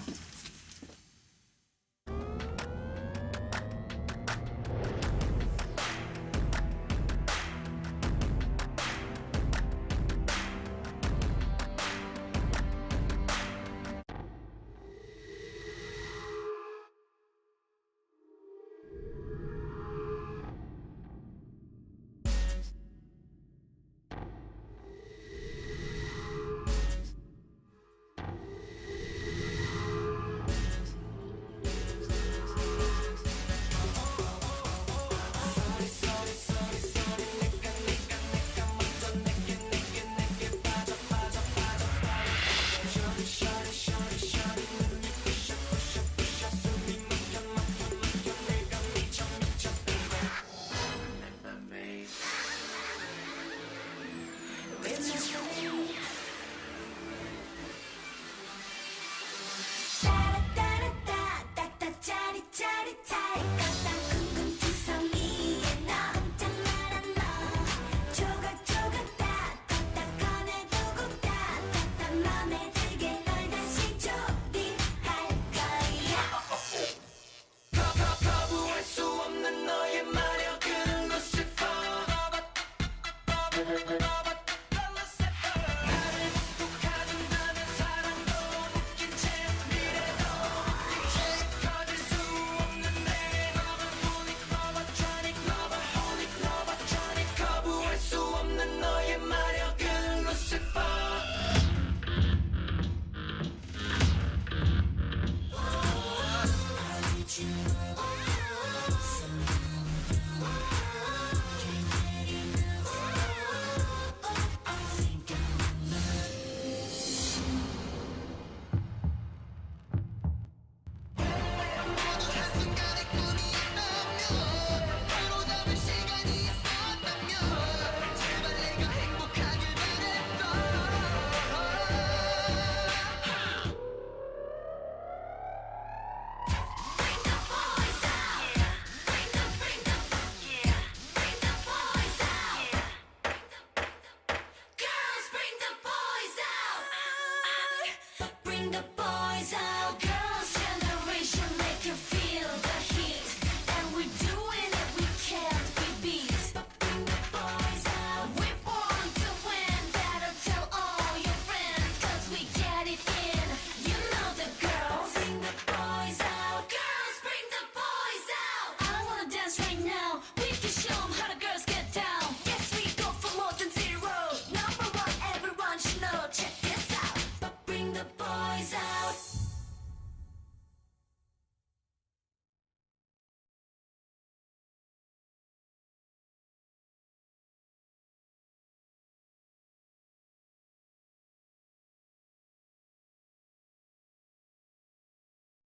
따라따라따 짜릿짜릿하게 가장 궁금투성이에 너 짱만한 너 조각조각 따따따 꺼내두고 따따따 맘에 들게 널 다시 조립할 거야. 거부할 수 없는 너의 마력은 Lucifer.